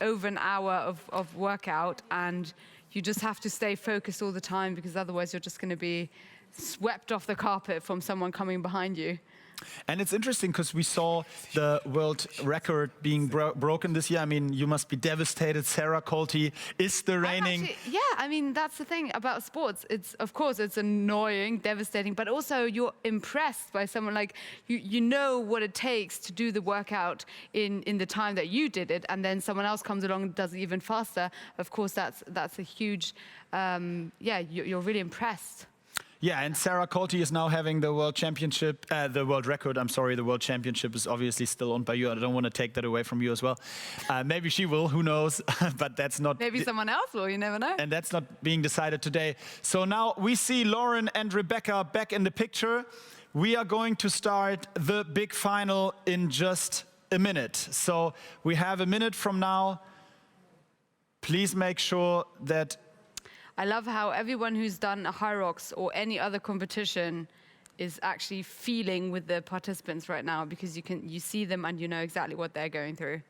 over an hour of workout, and you just have to stay focused all the time, because otherwise you're just going to be swept off the carpet from someone coming behind you. And it's interesting because we saw the world record being broken this year. I mean, you must be devastated. Sarah Colty is the reigning. That's the thing about sports. Of course, it's annoying, devastating, but also you're impressed by someone like you know what it takes to do the workout in the time that you did it, and then someone else comes along and does it even faster. Of course, that's a huge, you're really impressed. Yeah, and Sarah Colty is now having the world championship, the world record. I'm sorry, the world championship is obviously still owned by you. I don't want to take that away from you as well. Maybe she will, who knows? But that's not. Maybe someone else will, you never know. And that's not being decided today. So now we see Lauren and Rebecca back in the picture. We are going to start the big final in just a minute. So we have a minute from now. Please make sure that. I love how everyone who's done a Hyrox or any other competition is actually feeling with the participants right now, because you see them and you know exactly what they're going through.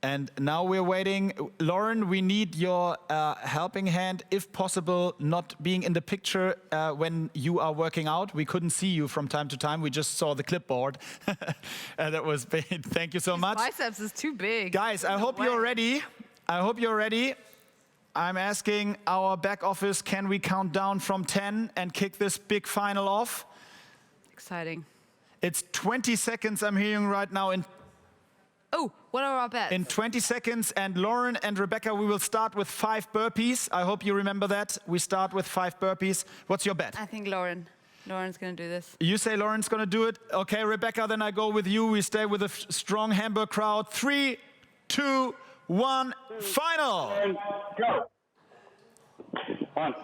And now we're waiting. Lauren, we need your helping hand, if possible, not being in the picture when you are working out. We couldn't see you from time to time. We just saw the clipboard. That was big. Thank you so much. Biceps is too big. Guys, I hope you're ready. I'm asking our back office, can we count down from 10 and kick this big final off? Exciting. It's 20 seconds I'm hearing right now. Oh, what are our bets? In 20 seconds, and Lauren and Rebecca, we will start with 5 burpees. I hope you remember that. We start with 5 burpees. What's your bet? I think Lauren's going to do this. You say Lauren's going to do it? Okay, Rebecca, then I go with you. We stay with a strong Hamburg crowd. 3, 2, 1, final. And go. 1,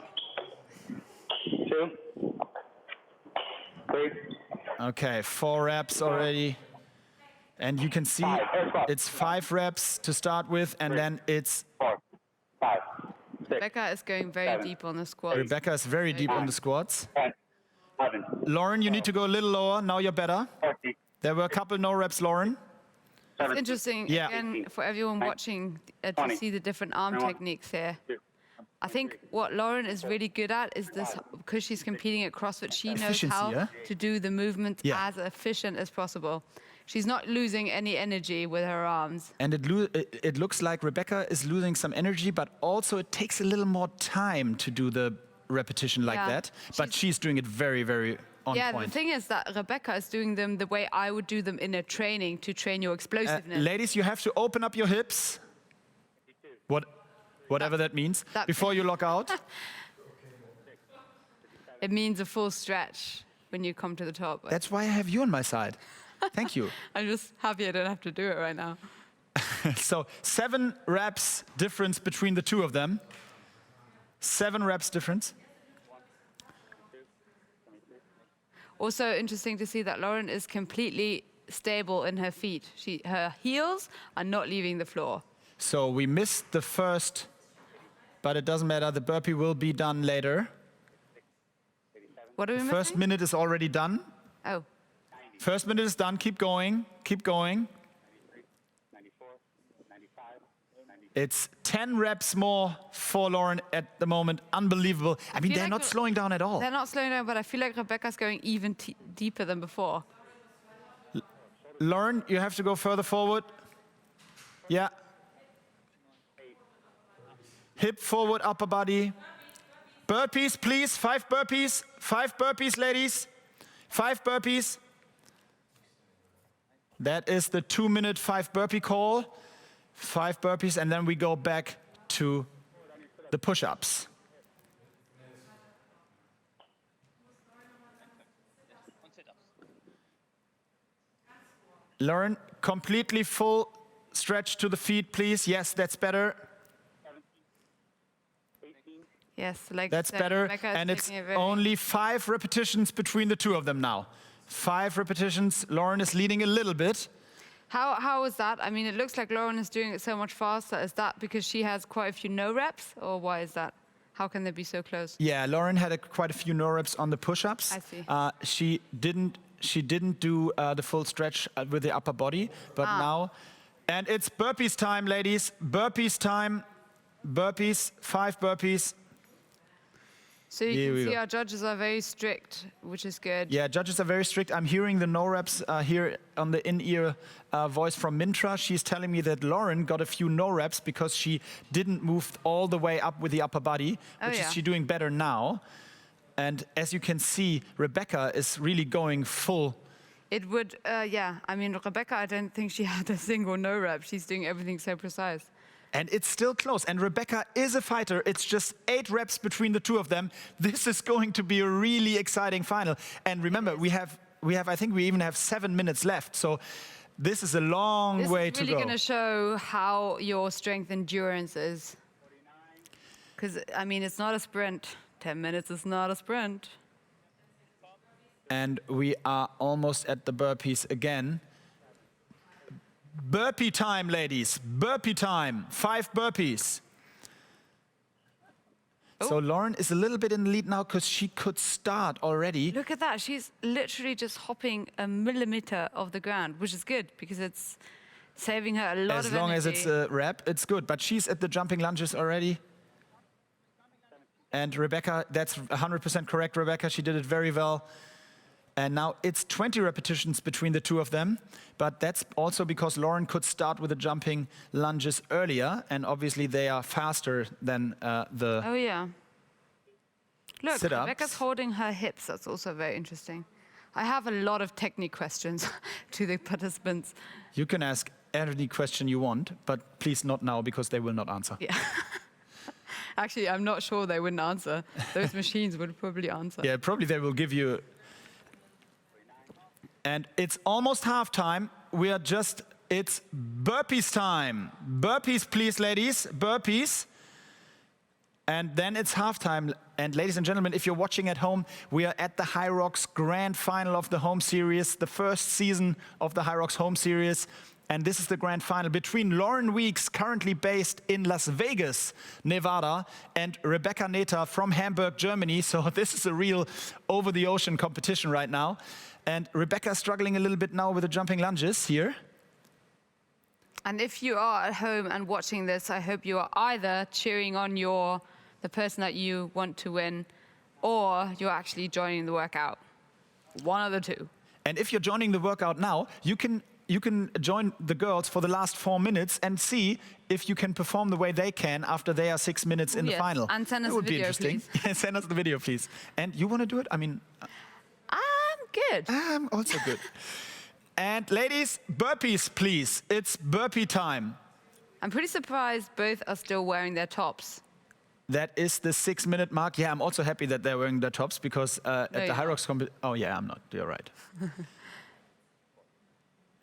2, 3. Okay, 4 reps already. And you can see it's 5 reps to start with, and then it's... 4, 5, 6. Rebecca is going very deep on the squats. Rebecca is very deep on the squats. 10, 11. Lauren, you need to go a little lower. Now you're better. 14. There were a couple no reps, Lauren. It's interesting, Yeah. again, for everyone watching to see the different arm techniques here. I think what Lauren is really good at is this, because she's competing at CrossFit, she knows Efficiency, how yeah? to do the movement Yeah. as efficient as possible. She's not losing any energy with her arms. And it looks like Rebecca is losing some energy, but also it takes a little more time to do the repetition like Yeah. that. But she's doing it very, very on Yeah, point. the thing is that Rebecca is doing them the way I would do them in a training to train your explosiveness. Ladies, you have to open up your hips. Whatever that means, that- before you lock out. It means a full stretch when you come to the top. That's why I have you on my side. Thank you. I'm just happy I don't have to do it right now. So 7 reps difference between the two of them. 7 reps difference. Also interesting to see that Lauren is completely stable in her feet. Her heels are not leaving the floor. So we missed the first, but it doesn't matter. The burpee will be done later. What are we missing? First minute is already done. Oh, First minute is done. Keep going. Keep going. 94, 95, 96. It's 10 reps more for Lauren at the moment. Unbelievable. I mean, feel they're like not slowing down at all. they're not slowing down, but I feel like Rebecca's going even deeper than before. Lauren, you have to go further forward. Yeah. Hip forward, upper body. Burpees, please. 5 burpees. 5 burpees, ladies. 5 burpees. That is the 2-minute 5 burpee call. 5 burpees, and then we go back to the push-ups. Lauren, completely full stretch to the feet, please. Yes, that's better. Yes, like That's you said, better. Rebecca is And it's taking it very- only 5 repetitions between the two of them now. 5 repetitions. Lauren is leading a little bit. How is that? I mean, it looks like Lauren is doing it so much faster. Is that because she has quite a few no reps, or why is that? How can they be so close? Yeah, Lauren had quite a few no reps on the push-ups. I see. She didn't do the full stretch with the upper body, but now, and it's burpees time, ladies. Burpees time. Burpees. 5 burpees. So Here you we can see go. our judges are very strict, which is good. Yeah, judges are very strict. I'm hearing the no reps here on the in-ear voice from Mintra. She's telling me that Lauren got a few no reps because she didn't move all the way up with the upper body, which yeah. is she doing better now. And as you can see, Rebecca is really going full. It would, yeah. I mean, Rebecca, I don't think she had a single no rep. She's doing everything so precise. And it's still close. And Rebecca is a fighter. It's just 8 reps between the two of them. This is going to be a really exciting final. And remember, we have. I think we even have 7 minutes left. So this is a long way to This is really go. going to show how your strength endurance is. Because, I mean, it's not a sprint. 10 minutes is not a sprint. And we are almost at the burpees again. Burpee time, ladies. Burpee time. 5 burpees. So Lauren is a little bit in the lead now because she could start already. Look at that. She's literally just hopping a millimeter of the ground, which is good because it's saving her a lot As of long energy. as it's a rep, it's good. But she's at the jumping lunges already. And Rebecca, that's 100% correct, Rebecca. She did it very well. And now it's 20 repetitions between the two of them. But that's also because Lauren could start with the jumping lunges earlier. And obviously they are faster than the Oh, yeah. Look, sit-ups. Rebecca's holding her hips. That's also very interesting. I have a lot of technique questions to the participants. You can ask any question you want, but please not now because they will not answer. Yeah. Actually, I'm not sure they wouldn't answer. Those machines would probably answer. Yeah, probably they will give you. And it's almost halftime. We are just, it's burpees time. Burpees, please, ladies. Burpees. And then it's halftime. And ladies and gentlemen, if you're watching at home, we are at the Hyrox Grand Final of the Home Series, the first season of the Hyrox Home Series. And this is the Grand Final between Lauren Weeks, currently based in Las Vegas, Nevada, and Rebecca Neta from Hamburg, Germany. So this is a real over-the-ocean competition right now. And Rebecca is struggling a little bit now with the jumping lunges here. And if you are at home and watching this, I hope you are either cheering on the person that you want to win, or you're actually joining the workout. One of the two. And if you're joining the workout now, you can join the girls for the last 4 minutes and see if you can perform the way they can after they are 6 minutes in the final. And send us a video, please. Yeah, send us the video, please. And you want to do it? I mean, I'm good. I'm also good. And ladies, burpees, please. It's burpee time. I'm pretty surprised both are still wearing their tops. That is the 6-minute mark. Yeah, I'm also happy that they're wearing their tops because at the Hyrox competition... Oh, yeah, I'm not. You're right.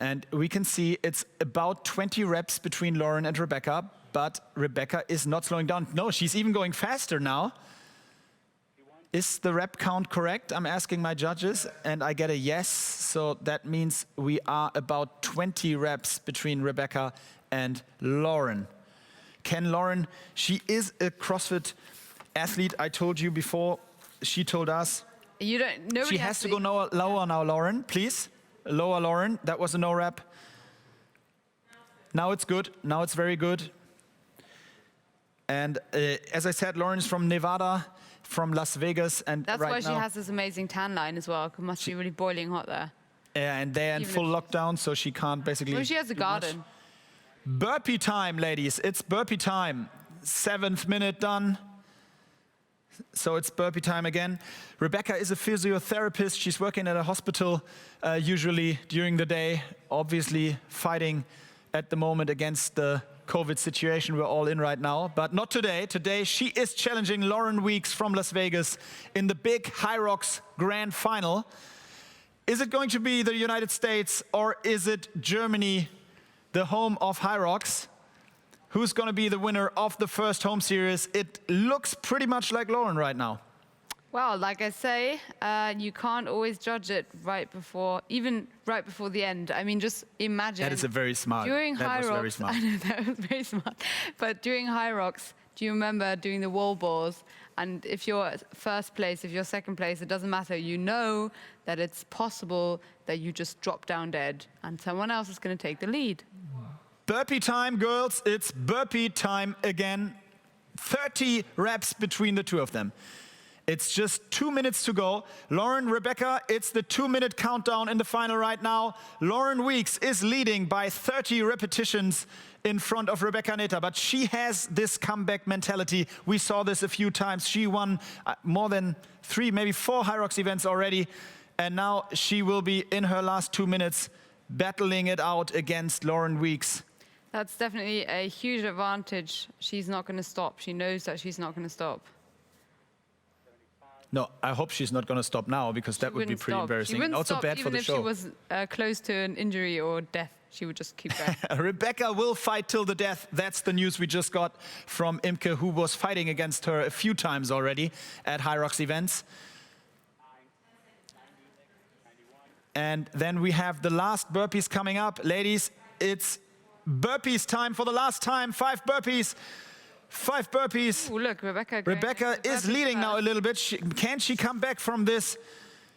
And we can see it's about 20 reps between Lauren and Rebecca, but Rebecca is not slowing down. No, she's even going faster now. Is the rep count correct? I'm asking my judges, and I get a yes. So that means we are about 20 reps between Rebecca and Lauren. Can Lauren, she is a CrossFit athlete. I told you before, she told us. She has to go lower now, Lauren, please. Lower, Lauren. That was a no rep. Now it's good. Now it's very good. And as I said, Lauren is from Nevada, from Las Vegas, and that's why she has this amazing tan line as well. It must be really boiling hot there. Yeah, and they're in full lockdown, so she can't basically. Well, she has a garden. Burpee time, ladies. It's burpee time. 7th minute done. So it's burpee time again. Rebecca is a physiotherapist. She's working at a hospital usually during the day, obviously fighting at the moment against the COVID situation we're all in right now. But not today. Today she is challenging Lauren Weeks from Las Vegas in the big Hyrox Grand Final. Is it going to be the United States or is it Germany, the home of Hyrox? Who's going to be the winner of the first home series? It looks pretty much like Lauren right now. Well, like I say, you can't always judge it even right before the end. I mean, just imagine. That is a very smart. During that Hyrox, was very smart. I know that was very smart. But during Hyrox, do you remember doing the wall balls? And if you're first place, if you're second place, it doesn't matter. You know that it's possible that you just drop down dead, and someone else is going to take the lead. Burpee time, girls. It's burpee time again. 30 reps between the two of them. It's just 2 minutes to go. Lauren, Rebecca, it's the 2-minute countdown in the final right now. Lauren Weeks is leading by 30 repetitions in front of Rebecca Neta, but she has this comeback mentality. We saw this a few times. She won more than 3, maybe 4 Hyrox events already, and now she will be in her last 2 minutes battling it out against Lauren Weeks. That's definitely a huge advantage. She's not going to stop. She knows that she's not going to stop. No, I hope she's not going to stop now because that would be pretty embarrassing. Also bad for the show. Even if she was close to an injury or death, she would just keep going. Rebecca will fight till the death. That's the news we just got from Imke, who was fighting against her a few times already at Hyrox events. And then we have the last burpees coming up. Ladies, it's burpees time for the last time. 5 burpees. 5 burpees. Ooh, look, Rebecca is leading now a little bit. Can she come back from this?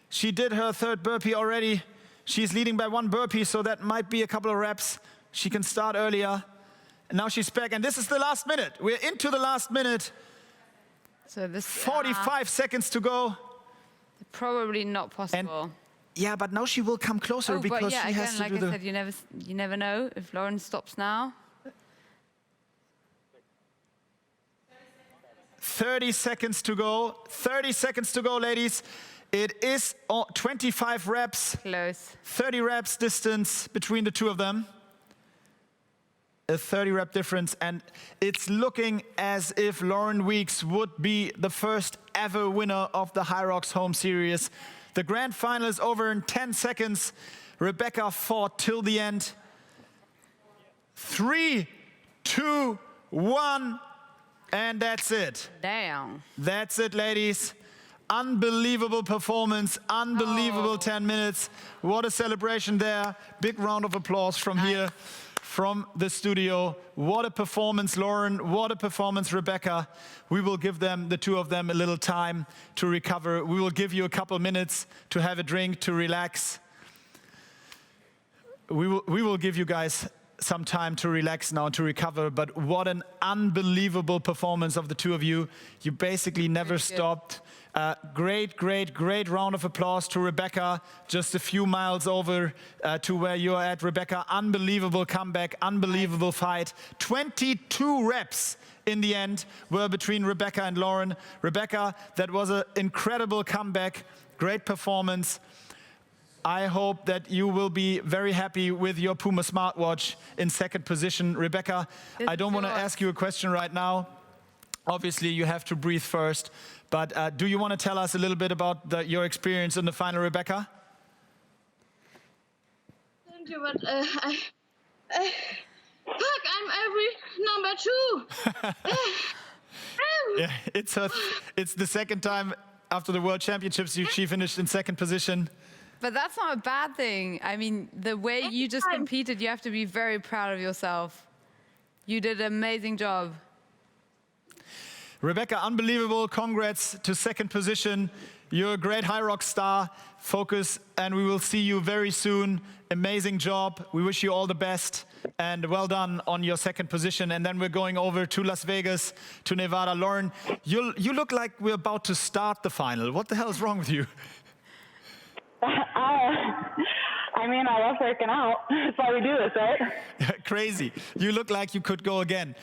She did her 3rd burpee already. She's leading by 1 burpee, so that might be a couple of reps. She can start earlier. And now she's back, and this is the last minute. We're into the last minute. So this 45 seconds to go. Probably not possible. And yeah, but now she will come closer because she has to do the... Like I said, you never know if Lauren stops now. 30 seconds to go. 30 seconds to go, ladies. It is 25 reps. Close. 30 reps distance between the two of them. A 30 rep difference. And it's looking as if Lauren Weeks would be the first ever winner of the Hyrox Home Series. The grand final is over in 10 seconds. Rebecca fought till the end. 3, 2, 1. And that's it. Damn. That's it, ladies. Unbelievable performance, unbelievable 10 minutes. What a celebration there. Big round of applause from here, from the studio. What a performance, Lauren. What a performance, Rebecca. We will give them, the two of them, a little time to recover. We will give you a couple minutes to have a drink, to relax. We will give you guys some time to relax now, to recover, but what an unbelievable performance of the two of you. You basically never stopped. Great round of applause to Rebecca, just a few miles over to where you're at, Rebecca. Unbelievable comeback, unbelievable fight. 22 reps in the end were between Rebecca and Lauren. Rebecca, that was an incredible comeback, great performance. I hope that you will be very happy with your Puma smartwatch in second position. Rebecca, I don't want to ask you a question right now. Obviously, you have to breathe first. But do you want to tell us a little bit about your experience in the final, Rebecca? Thank you, but fuck, I'm every number 2. Yeah, it's the second time after the World Championships she finished in second position. But that's not a bad thing. I mean, the way you just competed, you have to be very proud of yourself. You did an amazing job. Rebecca, unbelievable. Congrats to second position. You're a great Hyrox star. Focus, and we will see you very soon. Amazing job. We wish you all the best. And well done on your second position. And then we're going over to Las Vegas, to Nevada. Lauren, you look like we're about to start the final. What the hell is wrong with you? I mean, I love working out. That's why we do this, right? Crazy. You look like you could go again.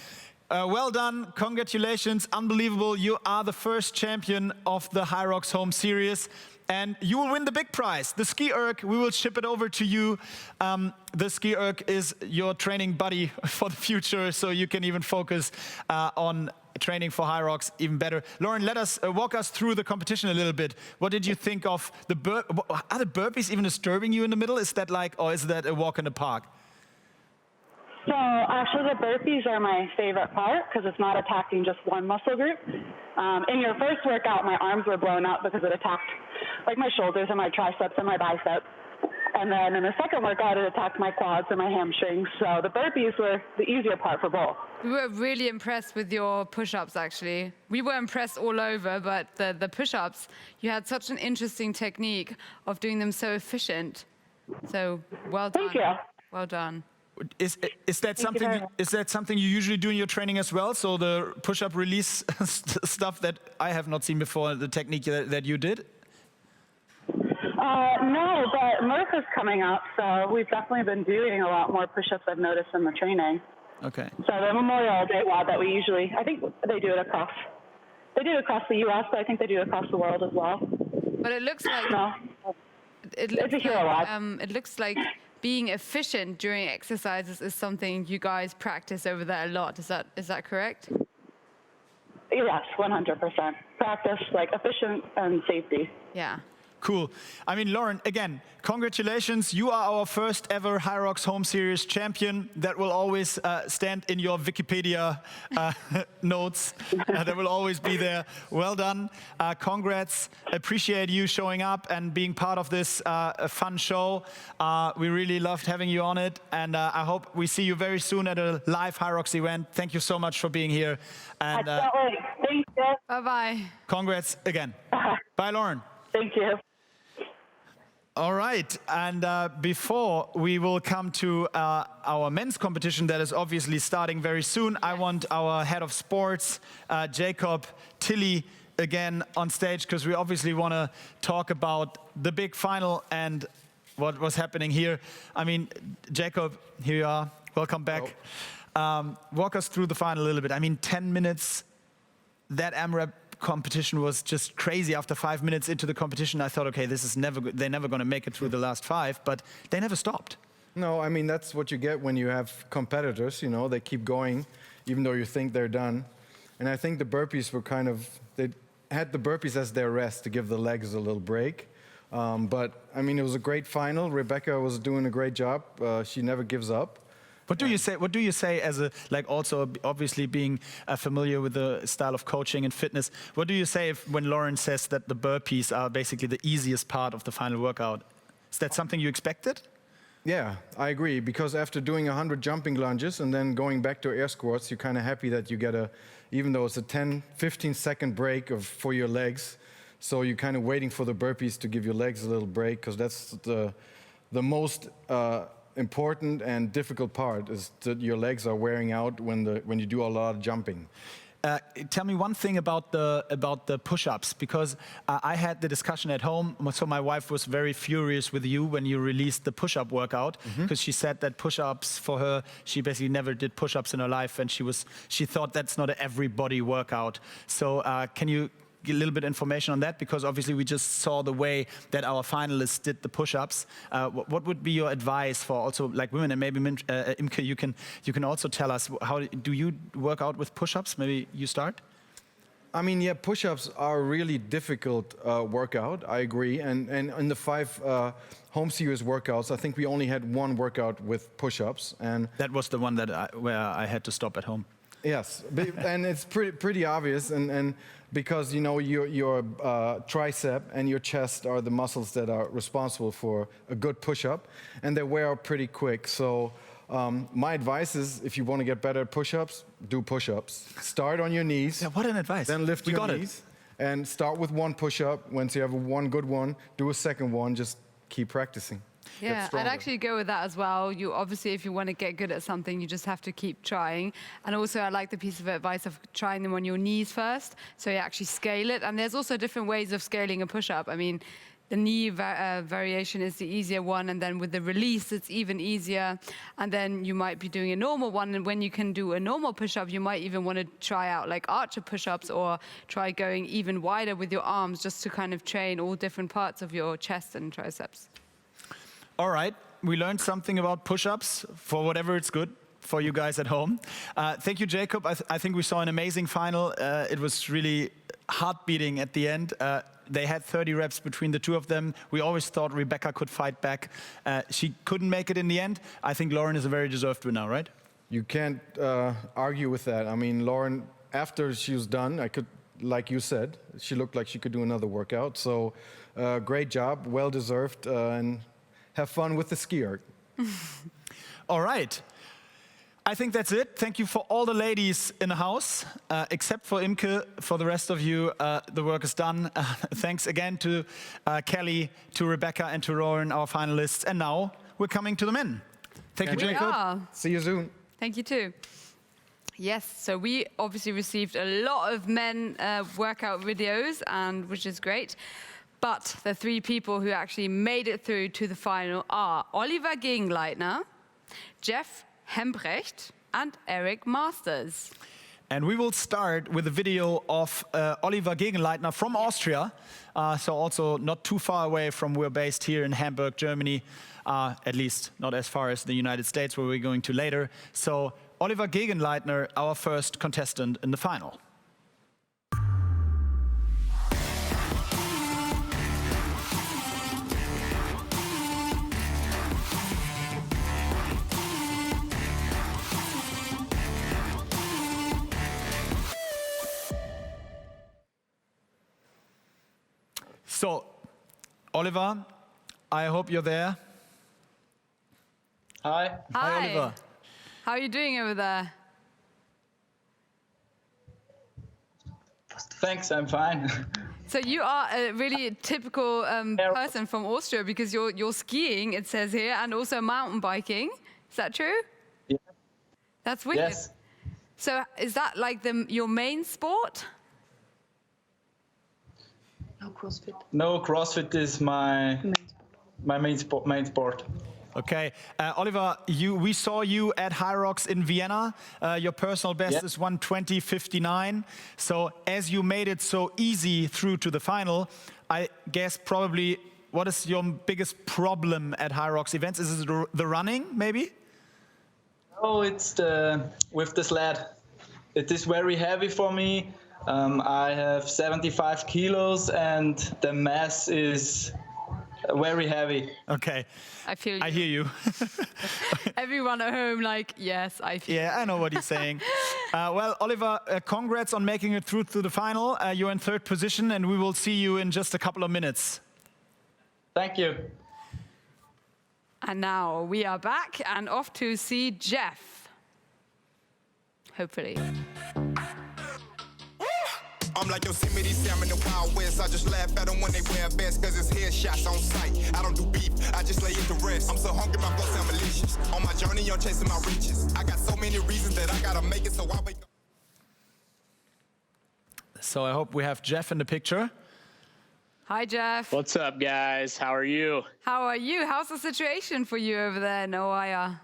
Well done. Congratulations. Unbelievable. You are the first champion of the Hyrox Home Series. And you will win the big prize, the ski erg. We will ship it over to you. The ski erg is your training buddy for the future, so you can even focus on training for Hyrox even better. Lauren, let us walk us through the competition a little bit. What did you think of the are the burpees even disturbing you in the middle? Is that like, or is that a walk in the park? So actually the burpees are my favorite part because it's not attacking just one muscle group. In your first workout, my arms were blown up because it attacked like my shoulders and my triceps and my biceps. And then in the second workout, it attacked my quads and my hamstrings. So the burpees were the easier part for both. We were really impressed with your push-ups, actually. We were impressed all over, but the push-ups, you had such an interesting technique of doing them so efficient. So well done. Thank you. Well done. Is that something you usually do in your training as well? So the push-up release stuff that I have not seen before, the technique that you did? No, but Murph is coming up, so we've definitely been doing a lot more push-ups I've noticed in the training. Okay. So the Memorial Day WOD that we usually, I think they do it across the U.S., but I think they do it across the world as well. But it looks like it's a hero WOD. It looks like being efficient during exercises is something you guys practice over there a lot. Is that correct? Yes, 100%. Practice like efficient and safety. Yeah. Cool. I mean, Lauren, again, congratulations. You are our first ever Hyrox Home Series champion. That will always stand in your Wikipedia notes. That will always be there. Well done. Congrats. Appreciate you showing up and being part of this fun show. We really loved having you on it. And I hope we see you very soon at a live Hyrox event. Thank you so much for being here. And Thank you. Bye-bye. Congrats again. Bye, Lauren. Thank you. All right, and before we will come to our men's competition that is obviously starting very soon, I want our head of sports, Jacob Tilley, again on stage, because we obviously want to talk about the big final and what was happening here. I mean, Jacob, here you are. Welcome back. Walk us through the final a little bit. I mean, 10 minutes, that AMRAP competition was just crazy. After 5 minutes into the competition, I thought, okay, this is they're never going to make it through the last 5, but they never stopped. No, I mean, that's what you get when you have competitors, you know, they keep going, even though you think they're done. And I think the burpees were they had the burpees as their rest to give the legs a little break. But, I mean, it was a great final. Rebecca was doing a great job. She never gives up. What do you say? What do you say as a, like, also obviously being familiar with the style of coaching and fitness? What do you say when Lauren says that the burpees are basically the easiest part of the final workout? Is that something you expected? Yeah, I agree, because after doing 100 jumping lunges and then going back to air squats, you're kind of happy that you get even though it's a 10, 15-second break for your legs, so you're kind of waiting for the burpees to give your legs a little break, because that's the most important and difficult part, is that your legs are wearing out when you do a lot of jumping. Tell me one thing about the push-ups, because I had the discussion at home. So my wife was very furious with you when you released the push-up workout, because she said that push-ups for her, she basically never did push-ups in her life, and she thought that's not an everybody workout. So can you get a little bit information on that, because obviously we just saw the way that our finalists did the push-ups. What would be your advice for also like women, and maybe Imke, you can also tell us, how do you work out with push-ups? Maybe you start. I mean, yeah, push-ups are a really difficult workout. I agree, and in the 5 home series workouts, I think we only had one workout with push-ups, and that was the one that where I had to stop at home. Yes, and it's pretty obvious, and because you know your tricep and your chest are the muscles that are responsible for a good push-up, and they wear out pretty quick. So my advice is, if you want to get better at push-ups, do push-ups. Start on your knees. Yeah, what an advice. Then lift your knees, and start with one push-up. Once you have one good one, do a second one. Just keep practicing. Yeah, I'd actually go with that as well. You obviously, if you want to get good at something, you just have to keep trying. And also, I like the piece of advice of trying them on your knees first, so you actually scale it. And there's also different ways of scaling a push-up. I mean, the knee variation is the easier one, and then with the release, it's even easier. And then you might be doing a normal one, and when you can do a normal push-up, you might even want to try out like archer push-ups, or try going even wider with your arms, just to kind of train all different parts of your chest and triceps. All right, we learned something about push-ups, for whatever it's good for you guys at home. Thank you, Jacob. I think we saw an amazing final. It was really heart-beating at the end. They had 30 reps between the two of them. We always thought Rebecca could fight back. She couldn't make it in the end. I think Lauren is a very deserved winner, right? You can't argue with that. I mean, Lauren, after she was done, like you said, she looked like she could do another workout. So great job, well-deserved, and have fun with the skier. All right. I think that's it. Thank you for all the ladies in the house, except for Imke. For the rest of you, the work is done. Thanks again to Kelly, to Rebecca, and to Lauren, our finalists. And now we're coming to the men. Thank you, Jacob. See you soon. Thank you too. Yes, so we obviously received a lot of men workout videos, and which is great. But the 3 people who actually made it through to the final are Oliver Lightner, Jeff Hembrecht, and Eric Masters. And we will start with a video of Oliver Lightner from Austria, so also not too far away from where we're based here in Hamburg, Germany, at least not as far as the United States, where we're going to later. So Oliver Lightner, our first contestant in the final. So, Oliver, I hope you're there. Hi. Hi, Oliver. How are you doing over there? Thanks, I'm fine. So you are a really typical person from Austria, because you're skiing, it says here, and also mountain biking. Is that true? Yeah. That's weird. Yes. So is that like your main sport? No CrossFit. No, CrossFit is my main sport. Okay, Oliver, we saw you at Hyrox in Vienna. Your personal best is 1:20.59. So as you made it so easy through to the final, I guess probably, what is your biggest problem at Hyrox events? Is it the running, maybe? Oh, it's with the sled. It is very heavy for me. I have 75 kilos, and the mass is Very heavy. Okay. I feel you. I hear you. Everyone at home, like, yes, I feel. Yeah, I know what he's saying. Well, Oliver, congrats on making it through to the final. You're in 3rd position, and we will see you in just a couple of minutes. Thank you. And now we are back and off to see Jeff. Hopefully. I'm like Yosemite Sam in the Wild West. I just laugh at them when they wear vests, cause it's headshots on sight. I don't do beef, I just lay it to rest. I'm so hungry, my blood sound malicious. On my journey, I'm chasing my riches. I got so many reasons that I gotta make it, so I wake up. So I hope we have Jeff in the picture. Hi, Jeff. What's up, guys? How are you? How are you? How's the situation for you over there in Ohio?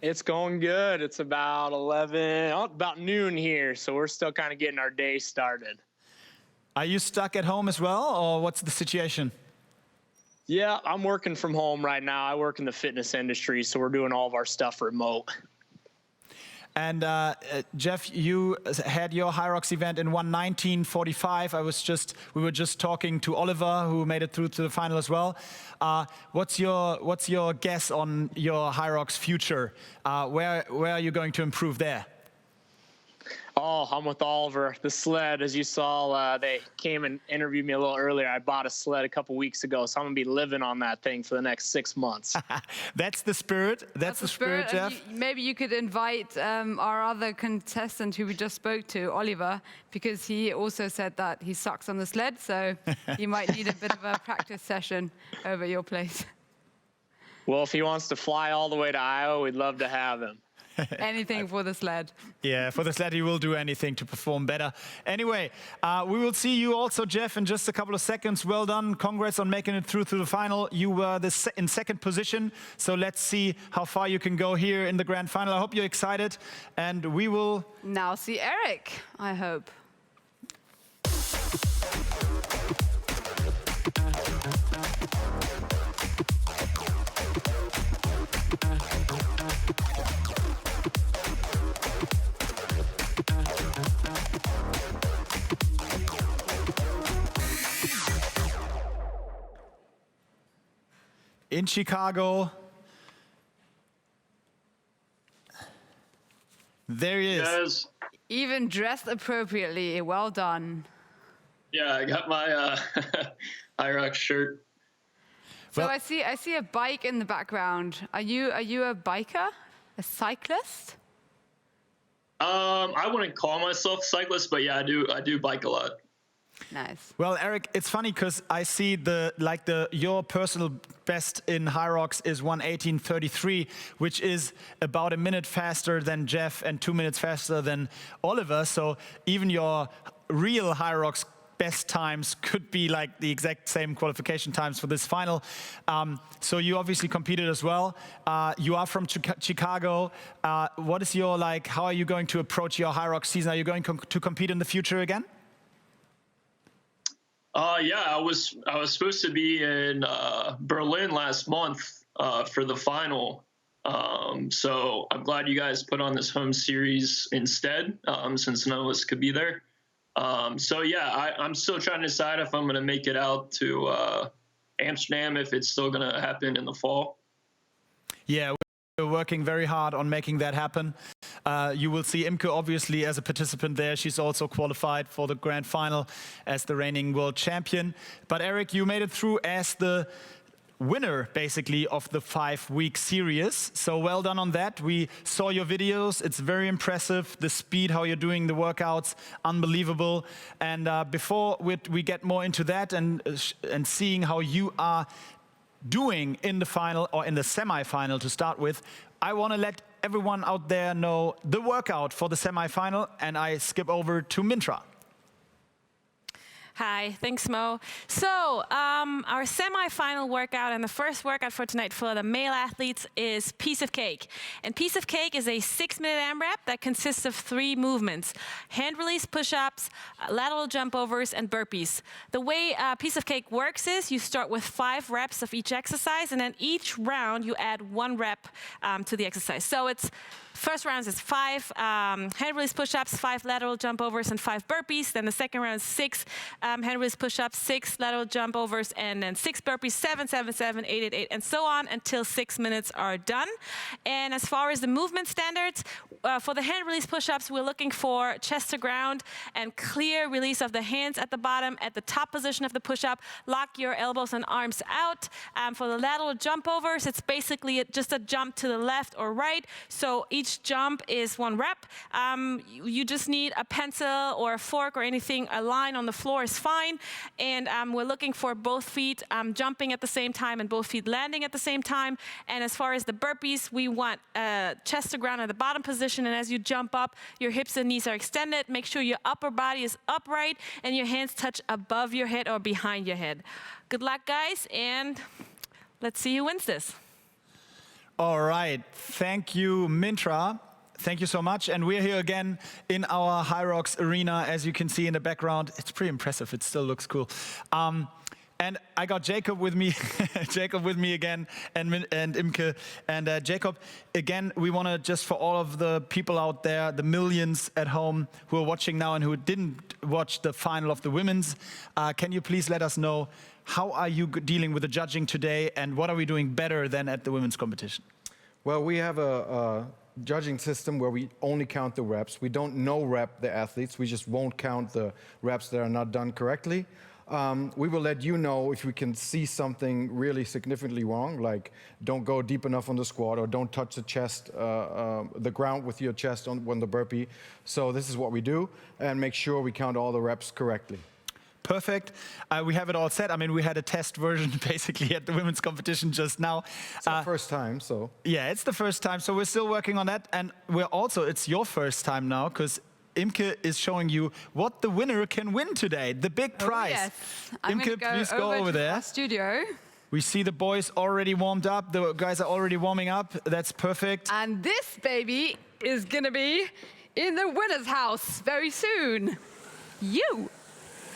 It's going good. It's about about noon here, so we're still kind of getting our day started. Are you stuck at home as well, or what's the situation? Yeah, I'm working from home right now. I work in the fitness industry, so we're doing all of our stuff remote. And Jeff, you had your Hyrox event in 1:19:45. We were just talking to Oliver, who made it through to the final as well. What's your guess on your Hyrox future? Where are you going to improve there? Oh, I'm with Oliver. The sled, as you saw, they came and interviewed me a little earlier. I bought a sled a couple weeks ago, so I'm going to be living on that thing for the next 6 months. That's the spirit. That's the spirit, Jeff. Maybe you could invite our other contestant who we just spoke to, Oliver, because he also said that he sucks on the sled, so you might need a bit of a practice session over your place. Well, if he wants to fly all the way to Iowa, we'd love to have him. Anything for the sled. Yeah, for the sled, he will do anything to perform better. Anyway, we will see you also, Jeff, in just a couple of seconds. Well done. Congrats on making it through to the final. You were in 2nd position, so let's see how far you can go here in the grand final. I hope you're excited, and we will now see Eric, I hope. in Chicago. There he is. Guys. Even dressed appropriately. Well done. Yeah, I got my Hyrox shirt. So well, I see a bike in the background. Are you a biker? A cyclist? I wouldn't call myself a cyclist, but yeah, I do bike a lot. Nice. Well, Eric, it's funny because I see your personal best in Hyrox is 1:18:33, which is about a minute faster than Jeff and 2 minutes faster than Oliver. So even your real Hyrox best times could be like the exact same qualification times for this final. So you obviously competed as well. You are from Chicago. What is your how are you going to approach your Hyrox season? Are you going to compete in the future again? Yeah, I was supposed to be in Berlin last month for the final. So I'm glad you guys put on this home series instead, since none of us could be there. So yeah, I'm still trying to decide if I'm going to make it out to Amsterdam, if it's still going to happen in the fall. Yeah, we're working very hard on making that happen. You will see Imke obviously as a participant there. She's also qualified for the grand final as the reigning world champion. But Eric, you made it through as the winner, basically, of the 5-week series. So well done on that. We saw your videos. It's very impressive. The speed, how you're doing the workouts, unbelievable. And before we get more into that and seeing how you are doing in the final or in the semi-final to start with, I want to let everyone out there know the workout for the semi-final, and I skip over to Mintra. Hi, thanks, Mo. So our semi-final workout and the first workout for tonight for the male athletes is Piece of Cake. And Piece of Cake is a 6-minute AMRAP that consists of 3 movements: hand release push-ups, lateral jump overs, and burpees. The way Piece of Cake works is you start with 5 reps of each exercise, and then each round you add 1 rep to the exercise. So it's First round is 5 hand release push-ups, 5 lateral jump overs, and 5 burpees. Then the second round is 6 hand release push-ups, 6 lateral jump overs, and then 6 burpees, 7, 7, 7, 8, 8, 8, and so on until 6 minutes are done. And as far as the movement standards, for the hand release push-ups, we're looking for chest to ground and clear release of the hands at the bottom, at the top position of the push-up. Lock your elbows and arms out. For the lateral jump overs, it's basically just a jump to the left or right. So each jump is 1 rep. You just need a pencil or a fork or anything. A line on the floor is fine. And we're looking for both feet jumping at the same time and both feet landing at the same time. And as far as the burpees, we want chest to ground at the bottom position. And as you jump up, your hips and knees are extended. Make sure your upper body is upright and your hands touch above your head or behind your head. Good luck, guys, and let's see who wins this. All right. Thank you, Mintra. Thank you so much. And we're here again in our Hyrox arena, as you can see in the background. It's pretty impressive. It still looks cool. And I got Jacob with me, Jacob with me again, and Imke. And Jacob, again, we want to just for all of the people out there, the millions at home who are watching now and who didn't watch the final of the women's, can you please let us know how are you dealing with the judging today, and what are we doing better than at the women's competition? Well, we have a judging system where we only count the reps. We don't no-rep the athletes. We just won't count the reps that are not done correctly. We will let you know if we can see something really significantly wrong, like don't go deep enough on the squat or don't touch the chest, the ground with your chest on the burpee. So this is what we do, and make sure we count all the reps correctly. Perfect. We have it all set. I mean, we had a test version basically at the women's competition just now. It's our first time, so. Yeah, it's the first time, so we're still working on that. And it's your first time now, because Imke is showing you what the winner can win today, the big prize. Yes. I'm Imke, please go over there. Our studio. We see the boys already warmed up. The guys are already warming up. That's perfect. And this baby is going to be in the winner's house very soon. You.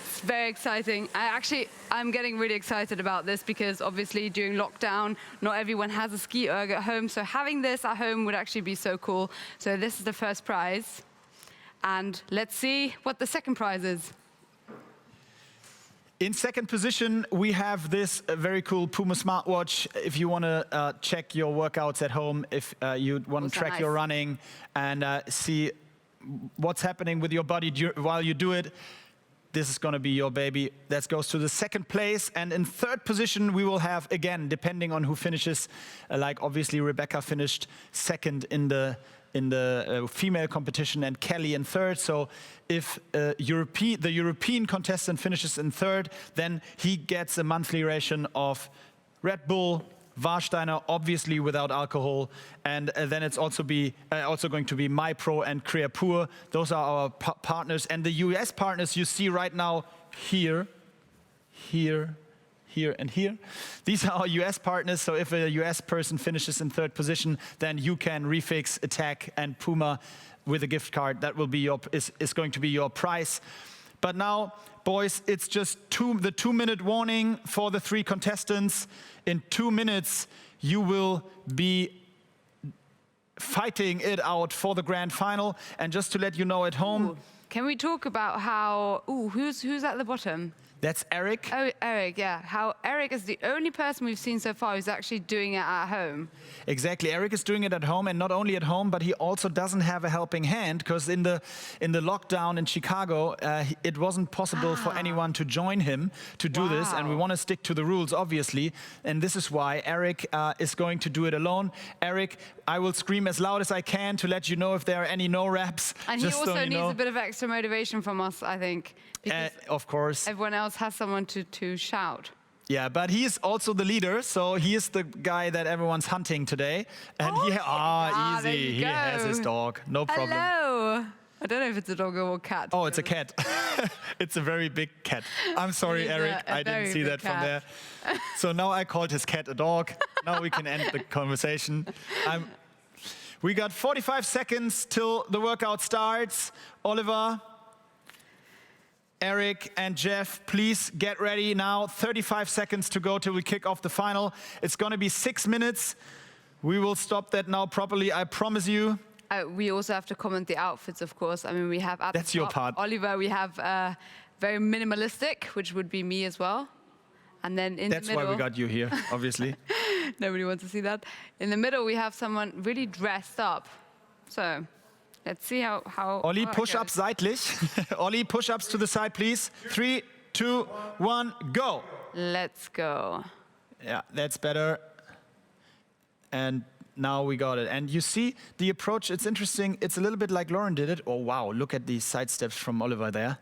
It's very exciting. I'm getting really excited about this because obviously during lockdown, not everyone has a ski erg at home. So having this at home would actually be so cool. So this is the first prize. And let's see what the second prize is. In second position, we have this very cool Puma smartwatch. If you want to check your workouts at home, if you want to track your running and see what's happening with your body while you do it, this is going to be your baby. That goes to the second place. And in third position, we will have, again, depending on who finishes, like obviously Rebecca finished second in the female competition and Kelly in third. So if the European contestant finishes in third, then he gets a monthly ration of Red Bull, Warsteiner, obviously without alcohol, and then it's also going to be MyPro and Creapure. Those are our partners, and the US partners you see right now here, and here. These are our US partners, so if a US person finishes in third position, then you can Refix, Attack, and Puma with a gift card. That will be is going to be your prize. But now, boys, it's just the 2-minute warning for the 3 contestants. In 2 minutes, you will be fighting it out for the grand final. And just to let you know at home... Can we talk about how... who's at the bottom? That's Eric. Oh, Eric, yeah. How Eric is the only person we've seen so far who's actually doing it at home. Exactly. Eric is doing it at home, and not only at home, but he also doesn't have a helping hand, because in the lockdown in Chicago, it wasn't possible for anyone to join him to do this, and we want to stick to the rules, obviously. And this is why Eric is going to do it alone. Eric, I will scream as loud as I can to let you know if there are any no reps. And he also needs a bit of extra motivation from us, I think. Of course. Everyone else has someone to shout. Yeah, but he is also the leader, so he is the guy that everyone's hunting today. And easy. He has his dog, no problem. Hello. I don't know if it's a dog or a cat. Oh, it's a cat. It's a very big cat. I'm sorry, Eric, I didn't see that from there. So now I called his cat a dog. Now we can end the conversation. We got 45 seconds till the workout starts. Oliver, Eric and Jeff, please get ready now. 35 seconds to go till we kick off the final. It's going to be 6 minutes. We will stop that now properly, I promise you. We also have to comment the outfits, of course. I mean, we have at That's the your top, part. Oliver, we have very minimalistic, which would be me as well. And then in That's the middle... why we got you here, obviously. Nobody wants to see that. In the middle, we have someone really dressed up. So let's see how Olli, how it push-ups goes. seitlich. Olli, push-ups to the side, please. 3, 2, 1, go. Let's go. Yeah, that's better. And now we got it. And you see the approach, it's interesting. It's a little bit like Lauren did it. Oh, wow, look at these side steps from Oliver there.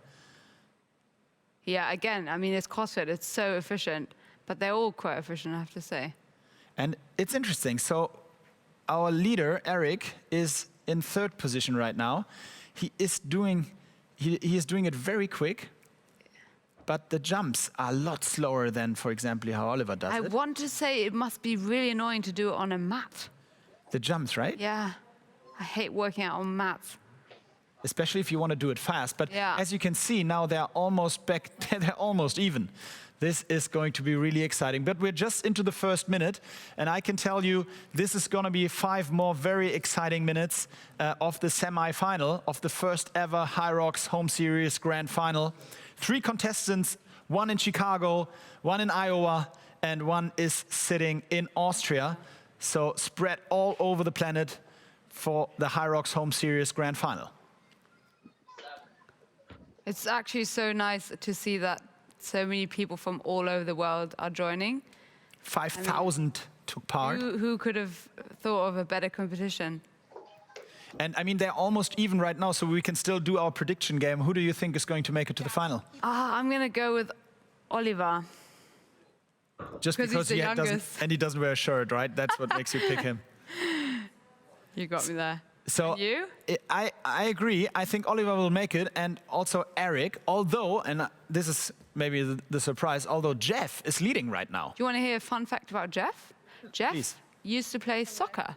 Yeah, again, I mean, it's CrossFit. It's so efficient. But they're all quite efficient, I have to say. And it's interesting. So our leader, Eric, is in 3rd position right now. He is doing it very quick. But the jumps are a lot slower than, for example, how Oliver does I it. want to say it must be really annoying to do it on a mat. The jumps, right? Yeah. I hate working out on mats. Especially if you want to do it fast. But Yeah. as you can see, now they're almost back, they're almost even. This is going to be really exciting. But we're just into the 1st minute, and I can tell you this is going to be 5 more very exciting minutes of the semi-final of the first ever Hyrox Home Series Grand Final. 3 contestants, 1 in Chicago, 1 in Iowa, and 1 is sitting in Austria. So spread all over the planet for the Hyrox Home Series Grand Final. It's actually so nice to see that so many people from all over the world are joining. 5,000 took part. Who could have thought of a better competition? And I mean, they're almost even right now, so we can still do our prediction game. Who do you think is going to make it to the final? I'm going to go with Oliver. Just Because because he's the doesn't, youngest. and he doesn't wear a shirt, right? That's what makes you pick him. You got me there. So And you? I agree. I think Oliver will make it, and also Eric. Although, and this is maybe the surprise, although Jeff is leading right now. Do you want to hear a fun fact about Jeff? Jeff Please. used to play soccer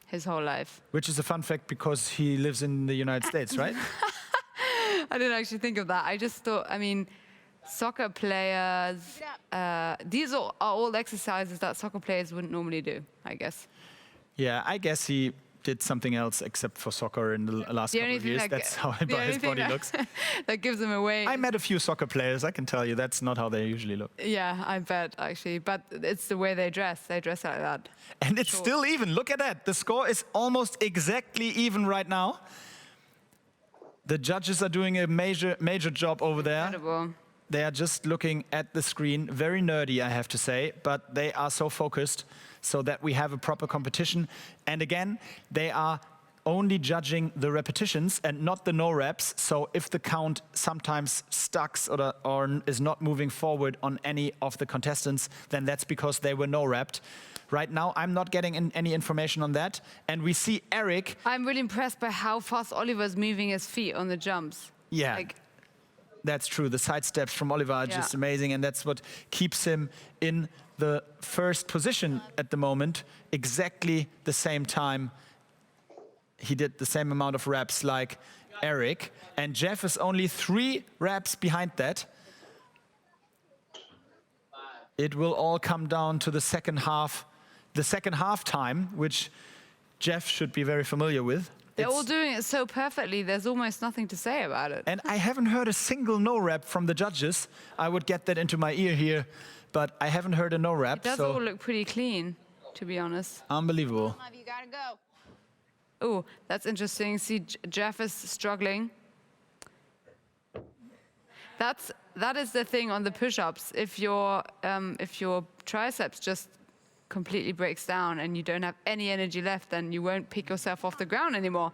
his whole life. Which is a fun fact because he lives in the United States, right? I didn't actually think of that. I just thought, I mean, soccer players, these are all exercises that soccer players wouldn't normally do, I guess. Yeah, I guess he did something else except for soccer in the last couple of years. That's how his body looks. That gives him away. I met a few soccer players. I can tell you that's not how they usually look. Yeah, I bet, actually. But it's the way they dress. They dress like that. And it's still even. Look at that. The score is almost exactly even right now. The judges are doing a major job over there. Incredible. They are just looking at the screen. Very nerdy, I have to say, but they are so focused so that we have a proper competition. And again, they are only judging the repetitions and not the no reps. So if the count sometimes stucks or is not moving forward on any of the contestants, then that's because they were no repped. Right now, I'm not getting any information on that. And we see Eric. I'm really impressed by how fast Oliver's moving his feet on the jumps. Yeah. Like, that's true. The side steps from Oliver are just amazing, and that's what keeps him in the 1st position at the moment. Exactly the same time. He did the same amount of reps like Eric, and Jeff is only 3 reps behind that. It will all come down to the second half time, which Jeff should be very familiar with. they're all doing it so perfectly, there's almost nothing to say about it. And I haven't heard a single no rep from the judges. I would get that into my ear here, but I haven't heard a no rep. It does all look pretty clean, to be honest. Unbelievable. You gotta go. Oh, that's interesting. See, Jeff is struggling. That is the thing on the push-ups. If your triceps just completely breaks down and you don't have any energy left, then you won't pick yourself off the ground anymore.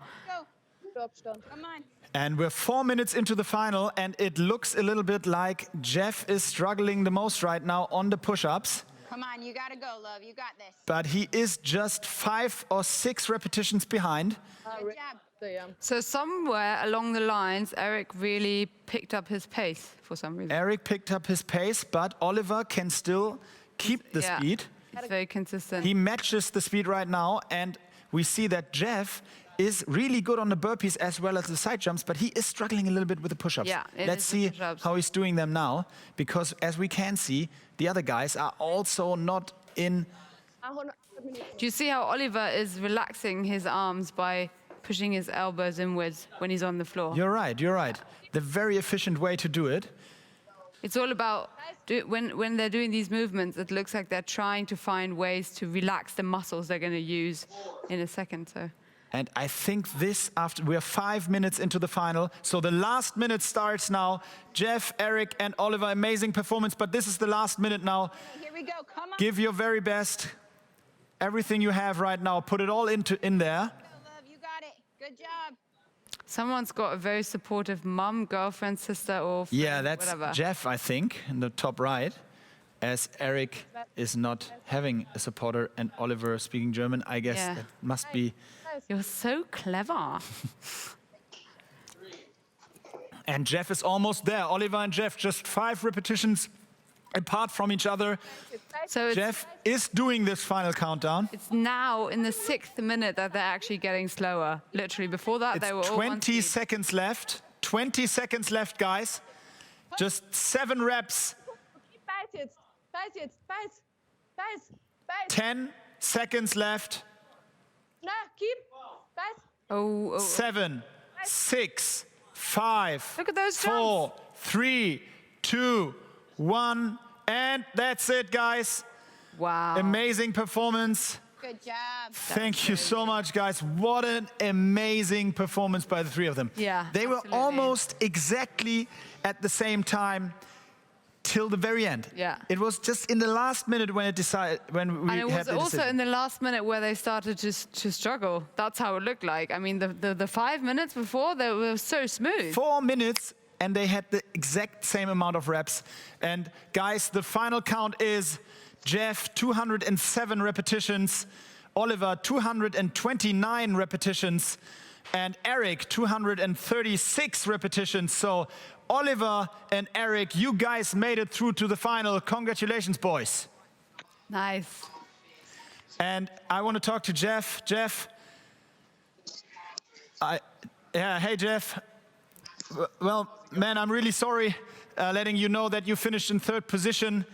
Go. Come on. And we're 4 minutes into the final, and it looks a little bit like Jeff is struggling the most right now on the push-ups. Come on, you gotta go, love. You got this. But he is just 5 or 6 repetitions behind. Good job. So somewhere along the lines, Eric really picked up his pace for some reason. Eric picked up his pace, but Oliver can still keep the speed. He's very consistent. He matches the speed right now, and we see that Jeff is really good on the burpees as well as the side jumps, but he is struggling a little bit with the push-ups. Yeah, Let's see how he's doing them now, because as we can see, the other guys are also not in. Do you see how Oliver is relaxing his arms by pushing his elbows inwards when he's on the floor. You're right, you're right. The very efficient way to do it. It's all about, when they're doing these movements, it looks like they're trying to find ways to relax the muscles they're going to use in a second. So. And I think we're 5 minutes into the final, so the last minute starts now. Jeff, Eric, and Oliver, amazing performance, but this is the last minute now. Here we go. Come on. Give your very best. Everything you have right now, put it all in there. Go, love. You got it. Good job. Someone's got a very supportive mum, girlfriend, sister, or friend, Yeah, that's whatever. Jeff, I think, in the top right, as Eric is not having a supporter and Oliver speaking German. I guess that must be... You're so clever. And Jeff is almost there. Oliver and Jeff, just 5 repetitions apart from each other. So Jeff is doing this final countdown. It's now in the 6th minute that they're actually getting slower. Literally, before that, they were all 20 seconds left. 20 seconds left, guys. Just 7 reps. 10 seconds left. Oh. 7, 6, 5, Look at those 4, 3, 2, 1, and that's it, guys. Wow. Amazing performance. Good job. Thank you so much, guys. What an amazing performance by the 3 of them. Yeah, They were absolutely. almost exactly at the same time till the very end. Yeah. It was just in the last minute when we And it had was the also decision. in the last minute where they started to struggle. That's how it looked like. I mean, the 5 minutes before, they were so smooth. 4 minutes, and they had the exact same amount of reps. And guys, the final count is Jeff, 207 repetitions, Oliver, 229 repetitions, and Eric, 236 repetitions. So Oliver and Eric, you guys made it through to the final. Congratulations, boys. Nice. And I want to talk to Jeff. Jeff, hey Jeff. Well, man, I'm really sorry letting you know that you finished in 3rd position.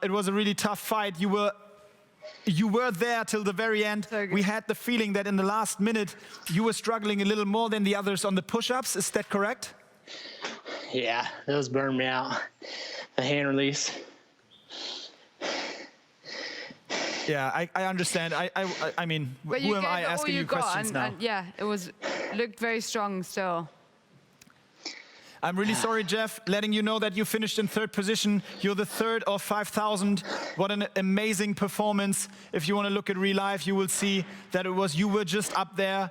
It was a really tough fight. You were there till the very end. So we had the feeling that in the last minute you were struggling a little more than the others on the push-ups. Is that correct? Yeah, those burned me out. The hand release. Yeah, I understand. I mean, But who you am gave I it all asking you you got, questions now? and yeah, it looked very strong still. I'm really sorry, Jeff, letting you know that you finished in 3rd position. You're the 3rd of 5,000. What an amazing performance. If you want to look at real life, you will see that you were just up there.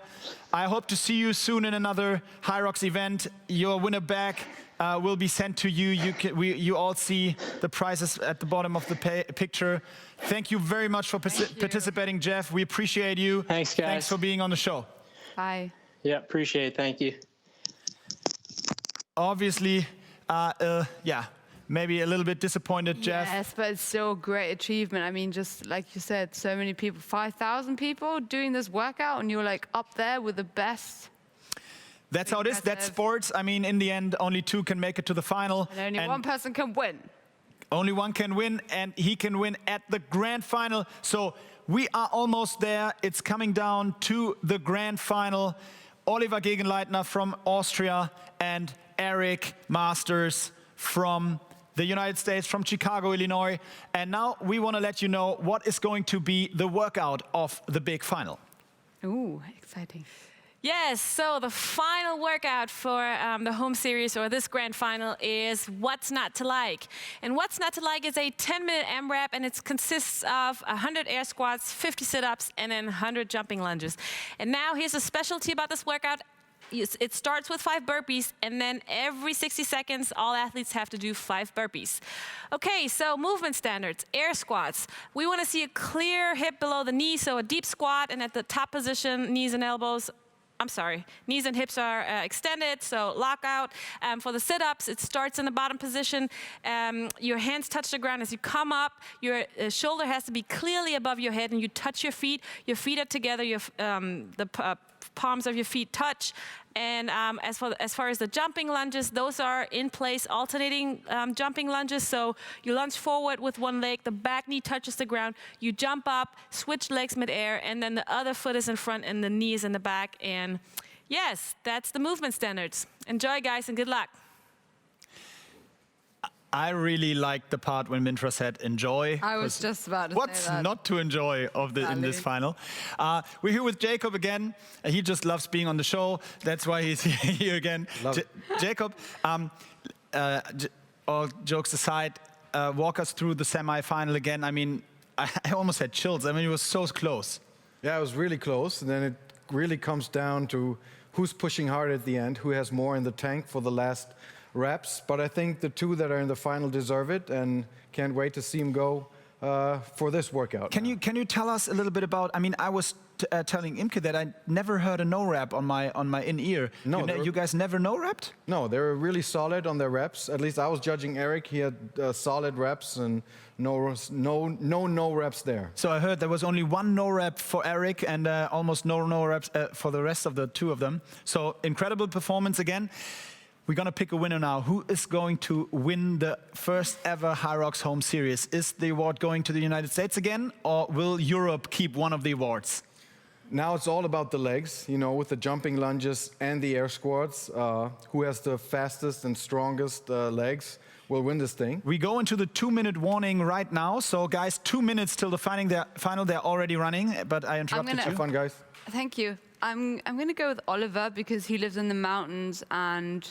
I hope to see you soon in another Hyrox event. Your winner bag will be sent to you. You all see the prizes at the bottom of the picture. Thank you very much for participating, Jeff. We appreciate you. Thanks, guys. Thanks for being on the show. Bye. Yeah, appreciate it. Thank you. Obviously, maybe a little bit disappointed, Jeff. Yes, but it's still a great achievement. I mean, just like you said, so many people, 5,000 people doing this workout, and you're like up there with the best. That's how it is. That's sports. I mean, in the end, only 2 can make it to the final. And only one person can win. Only one can win, and he can win at the grand final. So we are almost there. It's coming down to the grand final. Oliver Gigan Lightner from Austria and Eric Masters from the United States, from Chicago, Illinois. And now we want to let you know what is going to be the workout of the big final. Ooh, exciting. Yes, so the final workout for the home series, or this grand final, is What's Not to Like. And What's Not to Like is a 10-minute AMRAP, and it consists of 100 air squats, 50 sit-ups, and then 100 jumping lunges. And now here's a specialty about this workout. It starts with 5 burpees, and then every 60 seconds, all athletes have to do 5 burpees. Okay, so movement standards, air squats. We want to see a clear hip below the knee, so a deep squat, and at the top position, knees and elbows. Knees and hips are extended, so lockout. For the sit-ups, it starts in the bottom position. Your hands touch the ground as you come up. Your shoulder has to be clearly above your head, and you touch your feet. Your feet are together. The palms of your feet touch. And as far as the jumping lunges, those are in place, alternating jumping lunges. So you lunge forward with one leg, the back knee touches the ground, you jump up, switch legs midair, and then the other foot is in front and the knee is in the back. And yes, that's the movement standards. Enjoy, guys, and good luck. I really liked the part when Mintra said enjoy. I was just about to what's say that. not to enjoy in this final? We're here with Jacob again. He just loves being on the show. That's why he's here again. Jacob, all jokes aside, walk us through the semi-final again. I mean, I almost had chills. I mean, it was so close. Yeah, it was really close. And then it really comes down to who's pushing hard at the end, who has more in the tank for the last reps. But I think the two that are in the final deserve it, and can't wait to see them go for this workout. Can you tell us a little bit about? I mean, I was telling Imke that I never heard a no rep on my in ear. No, you guys never no repped? No, they were really solid on their reps. At least I was judging Eric. He had solid reps and no reps there. So I heard there was only one no rep for Eric and almost no reps for the rest of the two of them. So incredible performance again. We're going to pick a winner now. Who is going to win the first ever Hyrox Home Series? Is the award going to the United States again, or will Europe keep one of the awards? Now it's all about the legs, you know, with the jumping lunges and the air squats. Who has the fastest and strongest legs will win this thing. We go into the 2-minute warning right now. So, guys, 2 minutes till the final. They're already running, but I interrupted you. Have fun, guys. Thank you. I'm going to go with Oliver because he lives in the mountains and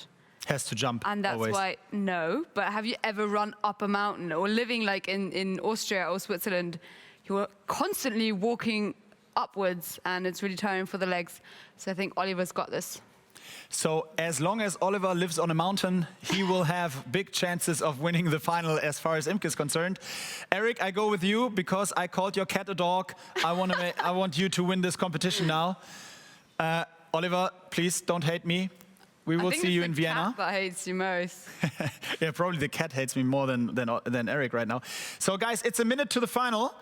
has to jump. And that's always. why, no. But have you ever run up a mountain or living like in Austria or Switzerland? You are constantly walking upwards and it's really tiring for the legs. So I think Oliver's got this. So as long as Oliver lives on a mountain, he will have big chances of winning the final as far as Imke is concerned. Eric, I go with you because I called your cat a dog. I want you to win this competition now. Oliver, please don't hate me. We will see you in Vienna. I think it's the cat that hates you most. Yeah, probably the cat hates me more than Eric right now. So guys, it's a minute to the final.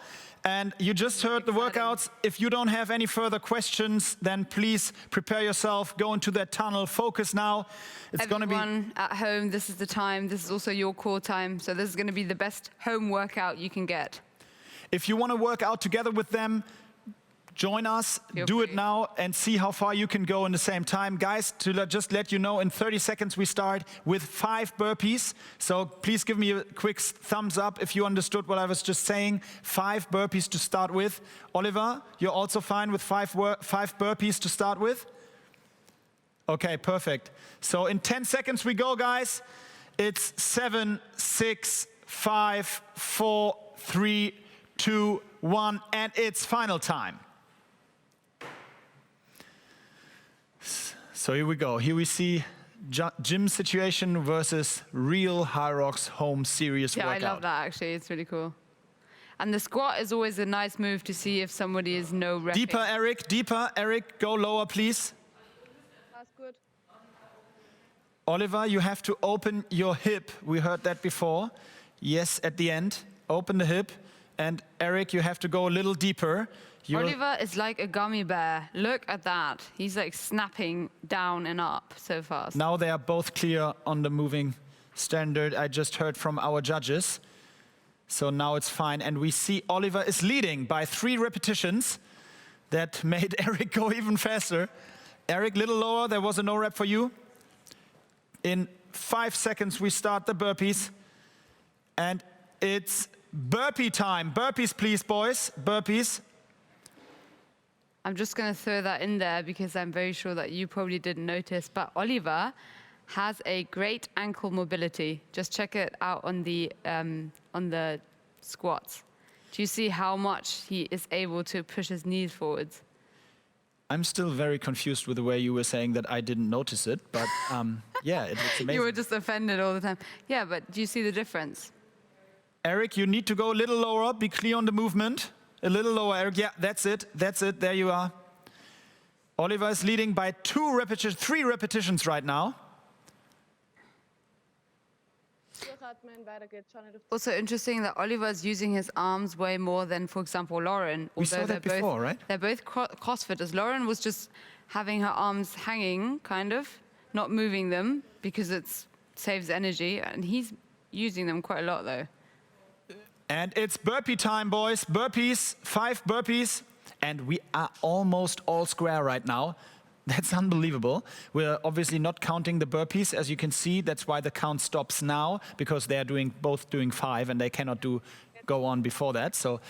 And you just heard the workouts. If you don't have any further questions, then please prepare yourself. Go into that tunnel. Focus now. It's going to be... Everyone at home, this is the time. This is also your core time. So this is going to be the best home workout you can get. If you want to work out together with them, join us, do it now, and see how far you can go in the same time. Guys, to just let you know, in 30 seconds we start with 5 burpees. So please give me a quick thumbs up if you understood what I was just saying. 5 burpees to start with. Oliver, you're also fine with 5 burpees to start with? Okay, perfect. So in 10 seconds we go, guys. It's 7, 6, 5, 4, 3, 2, 1, and it's final time. So here we go. Here we see gym situation versus real Hyrox home series workout. Yeah, I love that actually. It's really cool. And the squat is always a nice move to see if somebody is no repping. Deeper, Eric. Deeper, Eric. Go lower, please. That's good. Oliver, you have to open your hip. We heard that before. Yes, at the end. Open the hip. And Eric, you have to go a little deeper. Oliver is like a gummy bear. Look at that. He's like snapping down and up so fast. Now they are both clear on the moving standard I just heard from our judges. So now it's fine. And we see Oliver is leading by 3 repetitions. That made Eric go even faster. Eric, little lower. There was a no rep for you. In 5 seconds, we start the burpees. And it's burpee time. Burpees, please, boys. Burpees. I'm just going to throw that in there because I'm very sure that you probably didn't notice. But Oliver has a great ankle mobility. Just check it out on the squats. Do you see how much he is able to push his knees forwards? I'm still very confused with the way you were saying that I didn't notice it. But yeah, it looks amazing. You were just offended all the time. Yeah, but do you see the difference? Eric, you need to go a little lower. Be clear on the movement. A little lower, Eric. Yeah, that's it. That's it. There you are. Oliver is leading by 3 repetitions right now. Also interesting that Oliver is using his arms way more than, for example, Lauren. We saw that before, right? They're both CrossFitters. Lauren was just having her arms hanging, kind of, not moving them because it saves energy. And he's using them quite a lot, though. And it's burpee time, boys. Burpees, 5 burpees. And we are almost all square right now. That's unbelievable. We're obviously not counting the burpees, as you can see. That's why the count stops now, because they're both doing 5, and they cannot go on before that. So,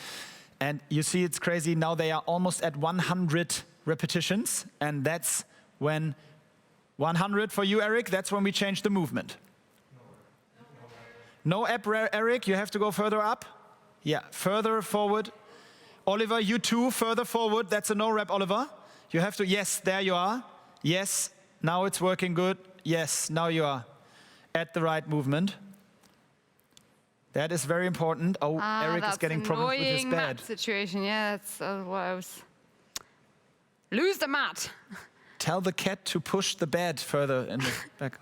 and you see, it's crazy. Now they are almost at 100 repetitions, and that's when 100 for you, Eric. That's when we change the movement. No app, Eric. You have to go further up. Yeah, further forward. Oliver, you too, further forward. That's a no rep, Oliver. You have to, yes, there you are. Yes, now it's working good. Yes, now you are at the right movement. That is very important. Oh, Eric is getting problems with his bed. Mat situation, yeah, that's what I was. Lose the mat. Tell the cat to push the bed further in the back.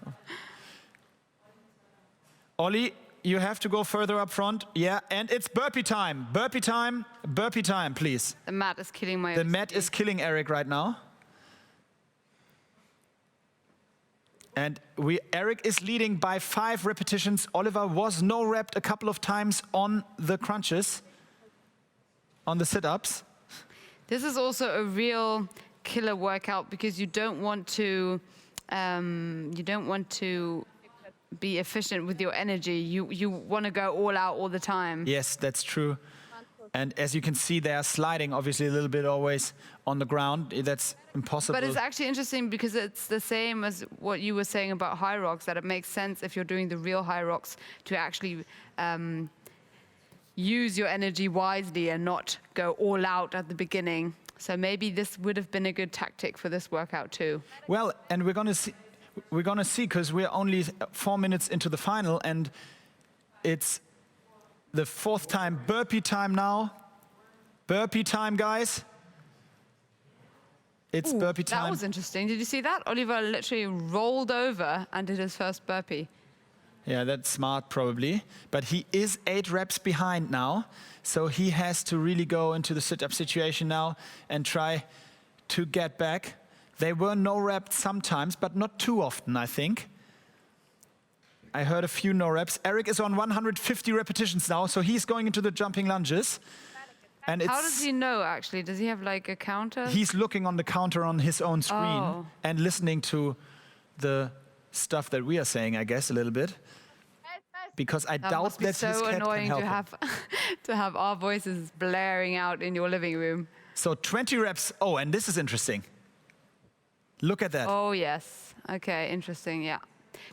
Ollie, you have to go further up front. Yeah, and it's burpee time. Burpee time. Burpee time, please. The mat is killing my... The mat is killing Eric right now. And Eric is leading by 5 repetitions. Oliver was no-repped a couple of times on the crunches, on the sit-ups. This is also a real killer workout because you don't want to be efficient with your energy. You want to go all out all the time. Yes, that's true. And as you can see, they are sliding, obviously, a little bit always on the ground. That's impossible. But it's actually interesting because it's the same as what you were saying about Hyrox, that it makes sense if you're doing the real Hyrox to actually use your energy wisely and not go all out at the beginning. So maybe this would have been a good tactic for this workout too. Well, and we're going to see because we're only 4 minutes into the final, and it's the 4th time. Burpee time now. Burpee time, guys. It's burpee time. That was interesting. Did you see that? Oliver literally rolled over and did his first burpee. Yeah, that's smart probably. But he is 8 reps behind now. So he has to really go into the sit-up situation now and try to get back. They were no-reps sometimes, but not too often, I think. I heard a few no-reps. Eric is on 150 repetitions now, so he's going into the jumping lunges. And how does he know, actually? Does he have, like, a counter? He's looking on the counter on his own screen and listening to the stuff that we are saying, I guess, a little bit. Because I doubt that his cat can help him. That must be so annoying to have our voices blaring out in your living room. So 20 reps. Oh, and this is interesting. Look at that. Oh, yes. Okay, interesting, yeah.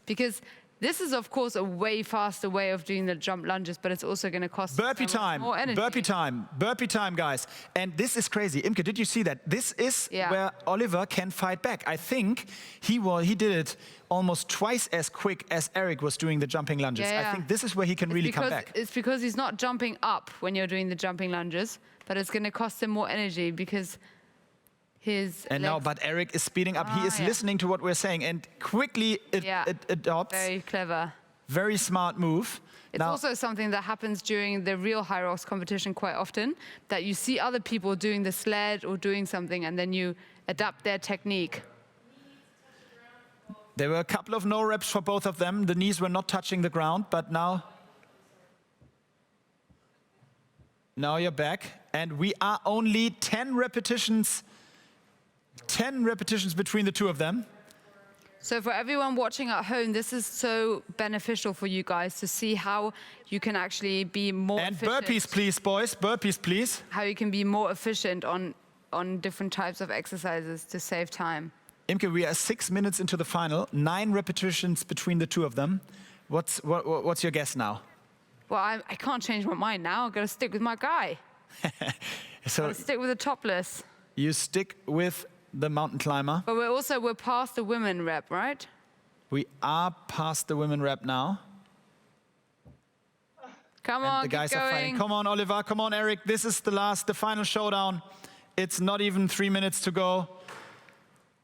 Because this is, of course, a way faster way of doing the jump lunges, but it's also going to cost burpee so time, more energy. Burpee time, burpee time, guys. And this is crazy. Imke, did you see that? This is where Oliver can fight back. I think he did it almost twice as quick as Eric was doing the jumping lunges. Yeah. I think this is where he can really come back. It's because he's not jumping up when you're doing the jumping lunges, but it's going to cost him more energy because his legs. Now, but Eric is speeding up. He is listening to what we're saying and quickly it adopts. Very clever. Very smart move. It's also something that happens during the real Hyrox competition quite often, that you see other people doing the sled or doing something, and then you adapt their technique. There were a couple of no reps for both of them. The knees were not touching the ground, but now you're back. And we are only 10 repetitions between the two of them. So for everyone watching at home, this is so beneficial for you guys to see how you can actually be more efficient. And burpees, please, boys. Burpees, please. How you can be more efficient on different types of exercises to save time. Imke, we are 6 minutes into the final. 9 repetitions between the two of them. What's your guess now? Well, I can't change my mind now. I've got to stick with my guy. So stick with the topless. You stick with the mountain climber. But we're past the women rep, right? We are past the women rep now. Come on, the guys keep are going. fighting. Come on, Oliver. Come on, Eric. This is the final showdown. It's not even 3 minutes to go.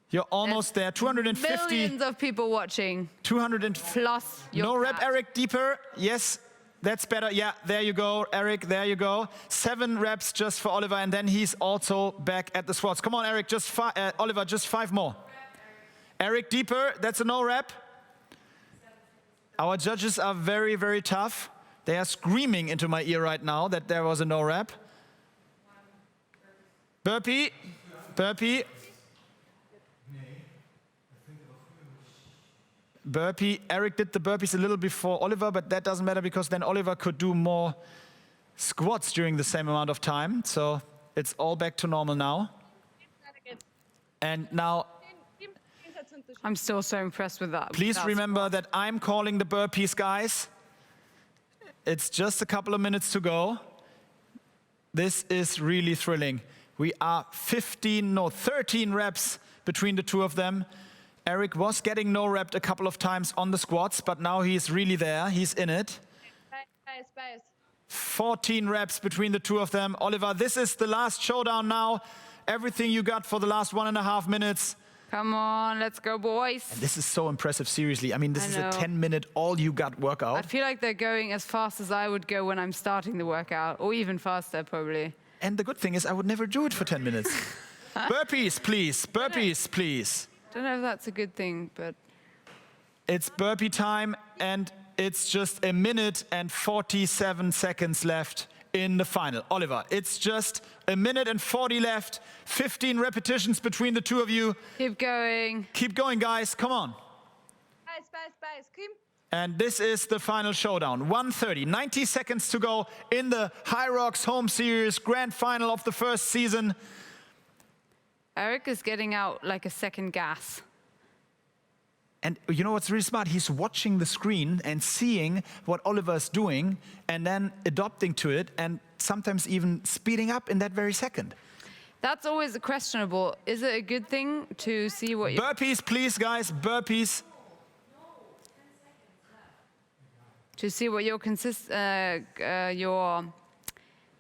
You're almost there. 250. Millions of people watching. 200 plus your no rep, Eric. Deeper. Yes. That's better. Yeah, there you go, Eric. There you go. 7 reps just for Oliver, and then he's also back at the squats. Come on, Eric. Oliver, just 5 more. Eric, deeper. That's a no rep. Our judges are very, very tough. They are screaming into my ear right now that there was a no rep. Burpee. Burpee. Burpee. Eric did the burpees a little before Oliver, but that doesn't matter because then Oliver could do more squats during the same amount of time. So it's all back to normal now. And now, I'm still so impressed with that. please remember that I'm calling the burpees, guys. It's just a couple of minutes to go. This is really thrilling. We are 13 reps between the two of them. Eric was getting no rep a couple of times on the squats, but now he's really there. He's in it. 14 reps between the two of them. Oliver, this is the last showdown now. Everything you got for the last 1.5 minutes. Come on, let's go, boys. And this is so impressive, seriously. I mean, this is a 10-minute all-you-got workout. I feel like they're going as fast as I would go when I'm starting the workout, or even faster, probably. And the good thing is I would never do it for 10 minutes. Burpees, please. Burpees, please. Don't know if that's a good thing, but... It's burpee time, and it's just 1 minute and 47 seconds left in the final. Oliver, it's just 1 minute and 40 left. 15 repetitions between the two of you. Keep going. Keep going, guys. Come on. Keep. And this is the final showdown. 1:30, 90 seconds to go in the Hyrox Home Series Grand Final of the first season. Eric is getting out like a second gas. And you know what's really smart? He's watching the screen and seeing what Oliver's doing and then adopting to it and sometimes even speeding up in that very second. That's always questionable. Is it a good thing to see what you... Burpees, please, guys. Burpees. To see what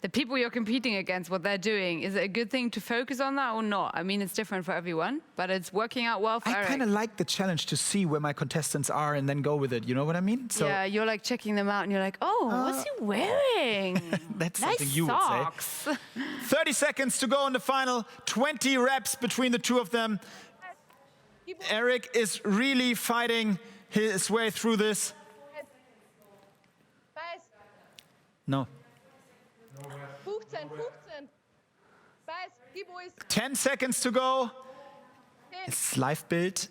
the people you're competing against, what they're doing. Is it a good thing to focus on that or not? I mean, it's different for everyone, but it's working out well for Eric. I kind of like the challenge to see where my contestants are and then go with it. You know what I mean? So yeah, you're like checking them out and you're like, oh, what's he wearing? That's nice something you socks. would say. 30 seconds to go in the final. 20 reps between the two of them. Eric is really fighting his way through this. No. 10 seconds to go. It's live build.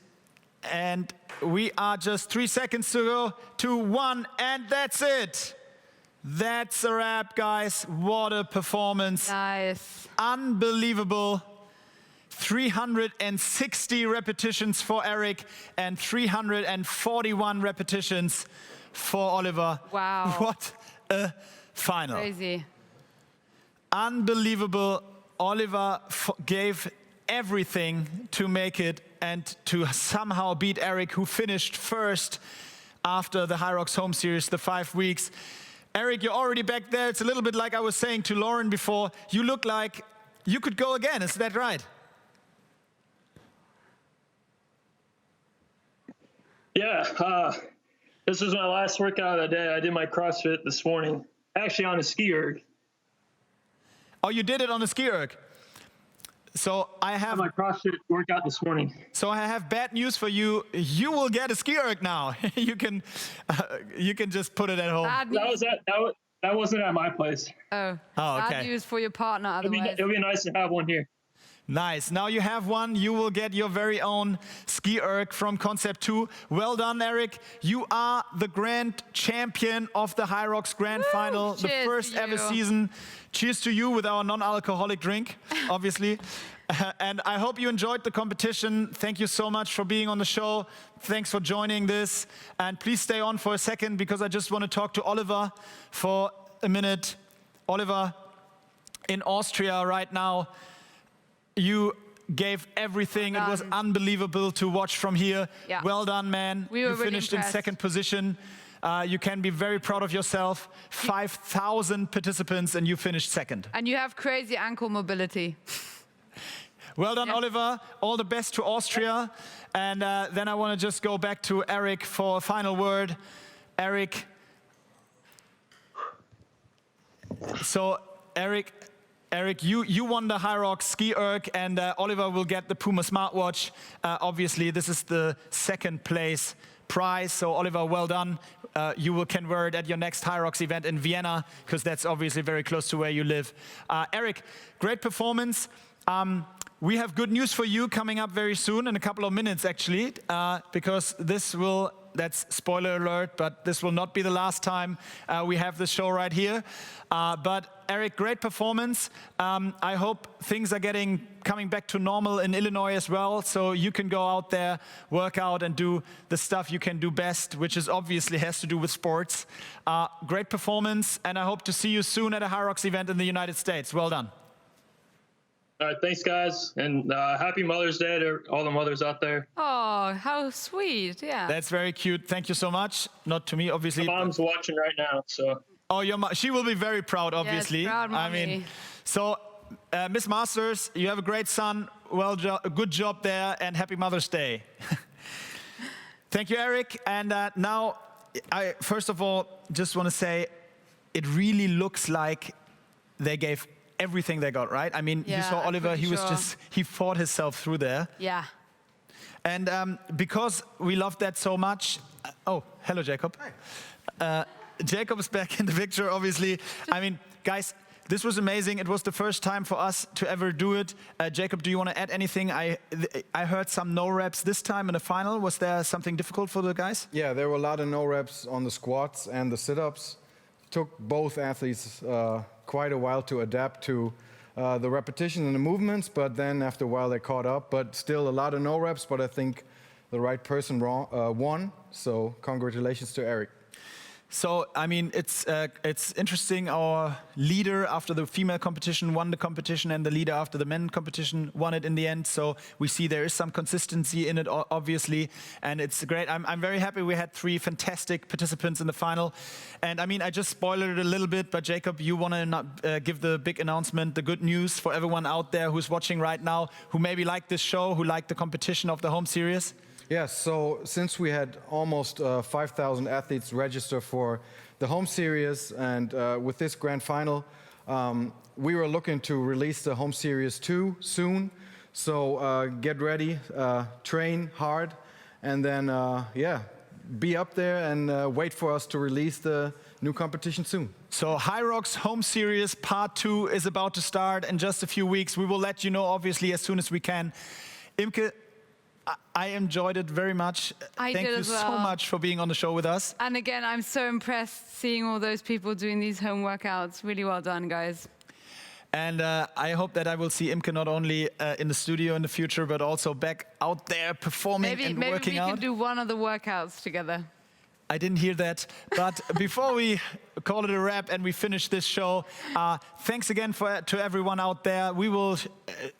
And we are just 3 seconds to go. 2, 1, and that's it. That's a wrap, guys. What a performance. Nice. Unbelievable. 360 repetitions for Eric and 341 repetitions for Oliver. Wow. What a final. Crazy. Unbelievable. Oliver gave everything to make it and to somehow beat Eric, who finished first after the Hyrox Home Series, the 5 weeks. Eric, you're already back there. It's a little bit like I was saying to Lauren before. You look like you could go again. Is that right? Yeah. This was my last workout of the day. I did my CrossFit this morning, actually on a ski erg. Oh, you did it on a ski erg. So I have my CrossFit workout this morning. So I have bad news for you. You will get a ski erg now. you can just put it at home. That wasn't at my place. Oh, okay. Bad news for your partner. Otherwise, it'll be nice to have one here. Nice. Now you have one. You will get your very own ski erg from Concept 2. Well done, Eric. You are the grand champion of the Hyrox Grand Final, the first ever season. Cheers to you with our non-alcoholic drink, obviously. And I hope you enjoyed the competition. Thank you so much for being on the show. Thanks for joining this. And please stay on for a second because I just want to talk to Oliver for a minute. Oliver, in Austria right now, you gave everything. It was unbelievable to watch from here. Yeah. Well done, man. You finished in second position. You can be very proud of yourself. 5,000 participants and you finished second. And you have crazy ankle mobility. Well done, Oliver. All the best to Austria. And then I want to just go back to Eric for a final word. Eric, So Eric, you won the Hyrox ski erg, and Oliver will get the Puma smartwatch. Obviously, this is the second place prize. So Oliver, well done. You can wear it at your next Hyrox event in Vienna, because that's obviously very close to where you live. Eric, great performance. We have good news for you coming up very soon, in a couple of minutes actually, because that's spoiler alert, but this will not be the last time we have this show right here. But Eric, great performance. I hope things are coming back to normal in Illinois as well, so you can go out there, work out, and do the stuff you can do best, which is obviously has to do with sports. Great performance, and I hope to see you soon at a Hyrox event in the United States. Well done. All right, thanks, guys, and happy Mother's Day to all the mothers out there. Oh, how sweet! Yeah. That's very cute. Thank you so much. Not to me, obviously. My mom's watching right now, so. Oh, your mom. She will be very proud, obviously. Yes, proud mommy. I mean, so Miss Masters, you have a great son. Good job there, and happy Mother's Day. Thank you, Eric. And now, I first of all just want to say, it really looks like they gave everything they got, right? I mean, you saw Oliver, he fought himself through there. Yeah. And because we loved that so much, oh, hello, Jacob. Hi. Jacob is back in the picture, obviously. I mean, guys, this was amazing. It was the first time for us to ever do it. Jacob, do you want to add anything? I heard some no reps this time in the final. Was there something difficult for the guys? Yeah, there were a lot of no reps on the squats and the sit-ups. Took both athletes quite a while to adapt to the repetition and the movements, but then after a while they caught up. But still a lot of no reps, but I think the right person won. So congratulations to Eric. So, I mean, it's interesting. Our leader after the female competition won the competition, and the leader after the men competition won it in the end. So we see there is some consistency in it, obviously, and it's great. I'm very happy we had 3 fantastic participants in the final. And I mean, I just spoiled it a little bit, but Jacob, you want to give the big announcement, the good news for everyone out there who's watching right now, who maybe liked this show, who liked the competition of the home series? Yes, so since we had almost 5,000 athletes register for the home series, and with this grand final, we were looking to release the home series 2 soon. So get ready, train hard, and then be up there and wait for us to release the new competition soon. So Hyrox Home Series Part 2 is about to start in just a few weeks. We will let you know, obviously, as soon as we can. Imke, I enjoyed it very much. Thank you so much for being on the show with us. And again, I'm so impressed seeing all those people doing these home workouts. Really well done, guys. And I hope that I will see Imke not only in the studio in the future, but also back out there performing and working out. Maybe we can do one of the workouts together. I didn't hear that. But before we call it a wrap and we finish this show, thanks again to everyone out there. We will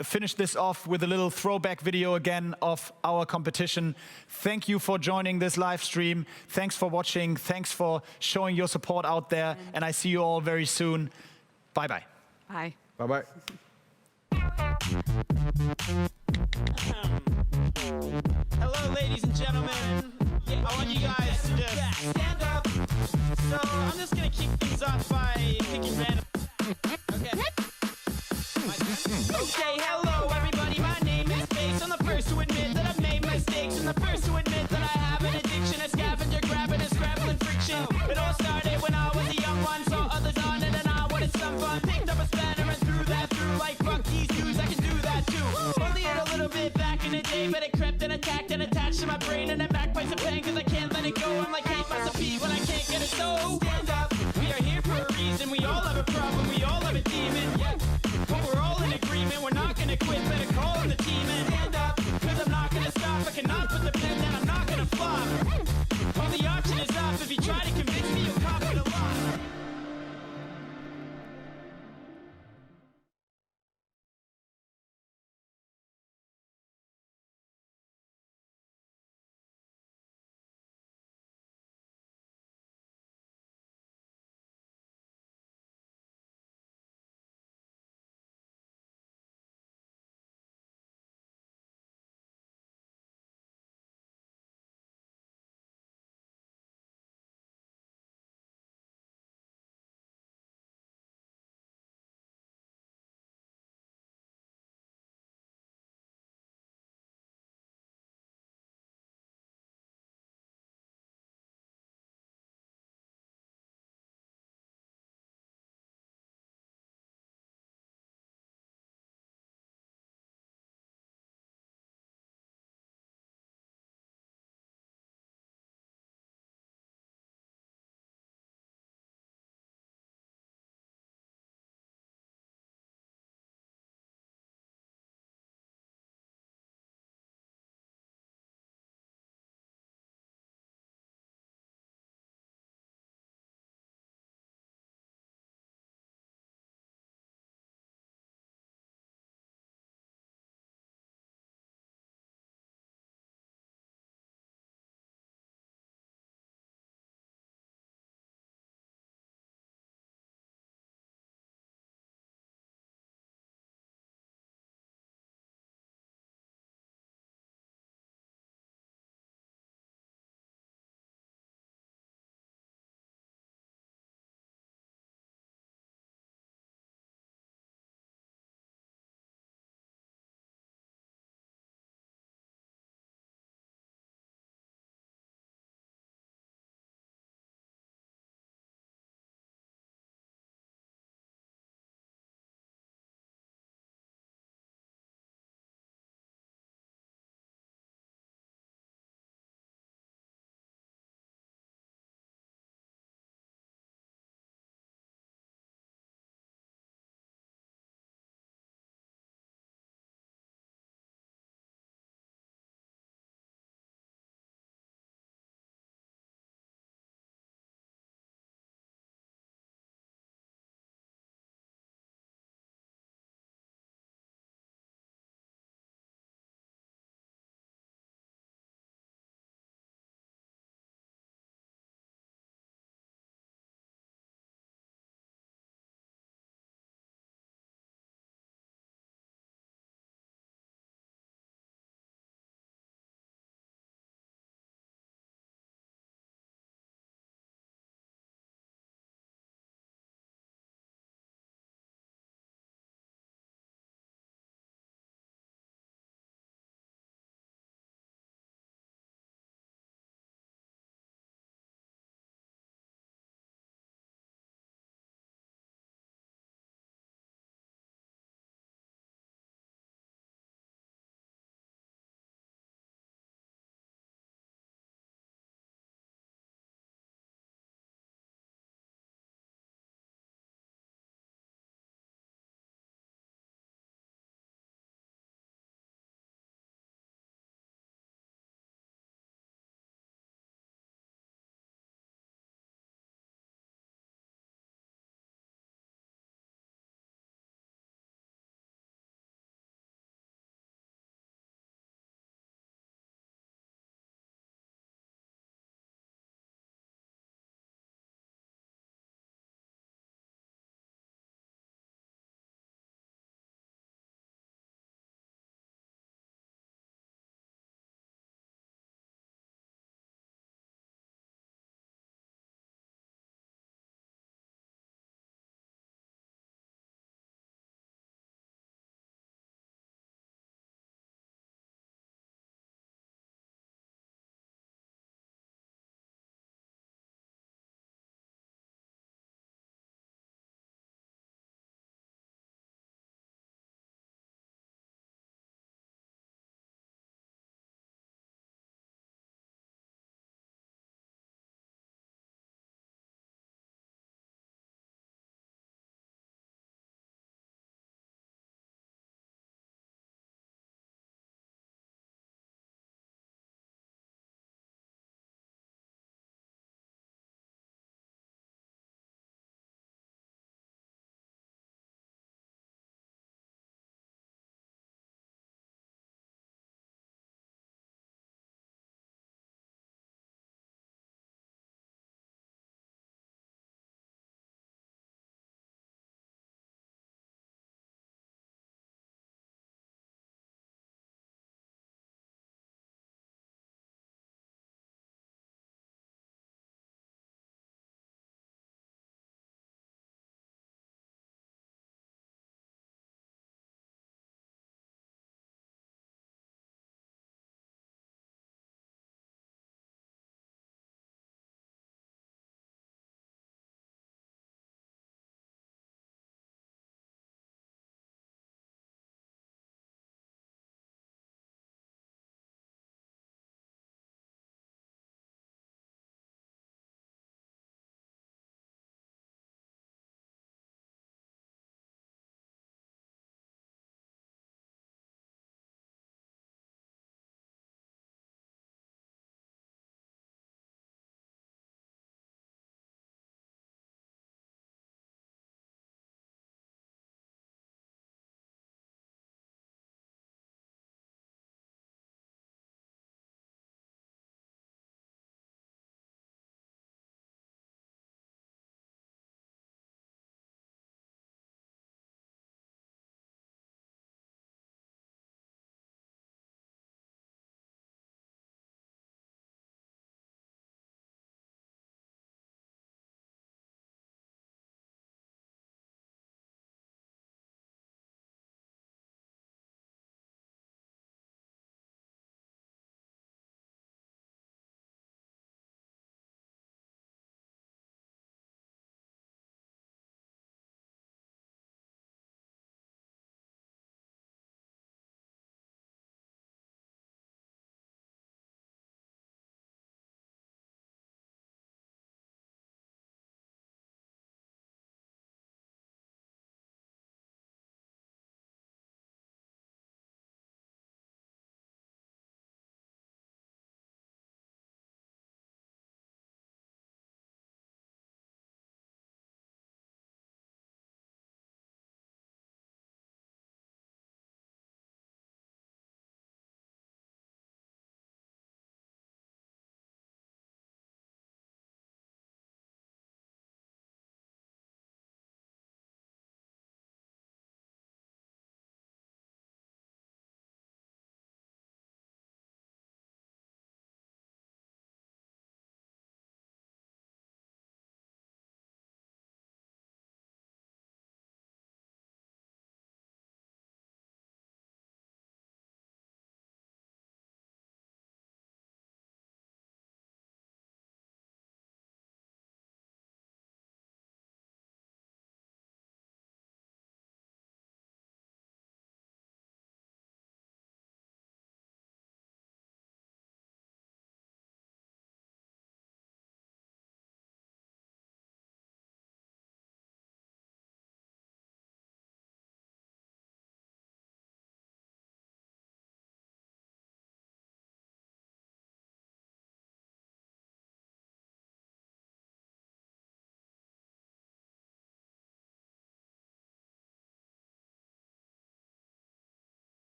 finish this off with a little throwback video again of our competition. Thank you for joining this live stream. Thanks for watching. Thanks for showing your support out there. And I see you all very soon. Bye-bye. Bye. Bye-bye. Hello, ladies and gentlemen. I want you guys to just stand up. So I'm just gonna kick things off by picking random. Okay. Okay, hello everybody. My name is Face. I'm the first to admit that I've made mistakes. I'm the first to admit that I have an addiction, a scavenger grabbing and scrabbling friction. It all started when I was a young one, saw others on it and I wanted some fun. Picked up a spanner and threw that through like fuck these dudes. I can do that too. Only a little bit back in the day, but it crept and attacked and attached to my brain and it backbites the pain 'cause I can't let it go. I'm like, hate myself.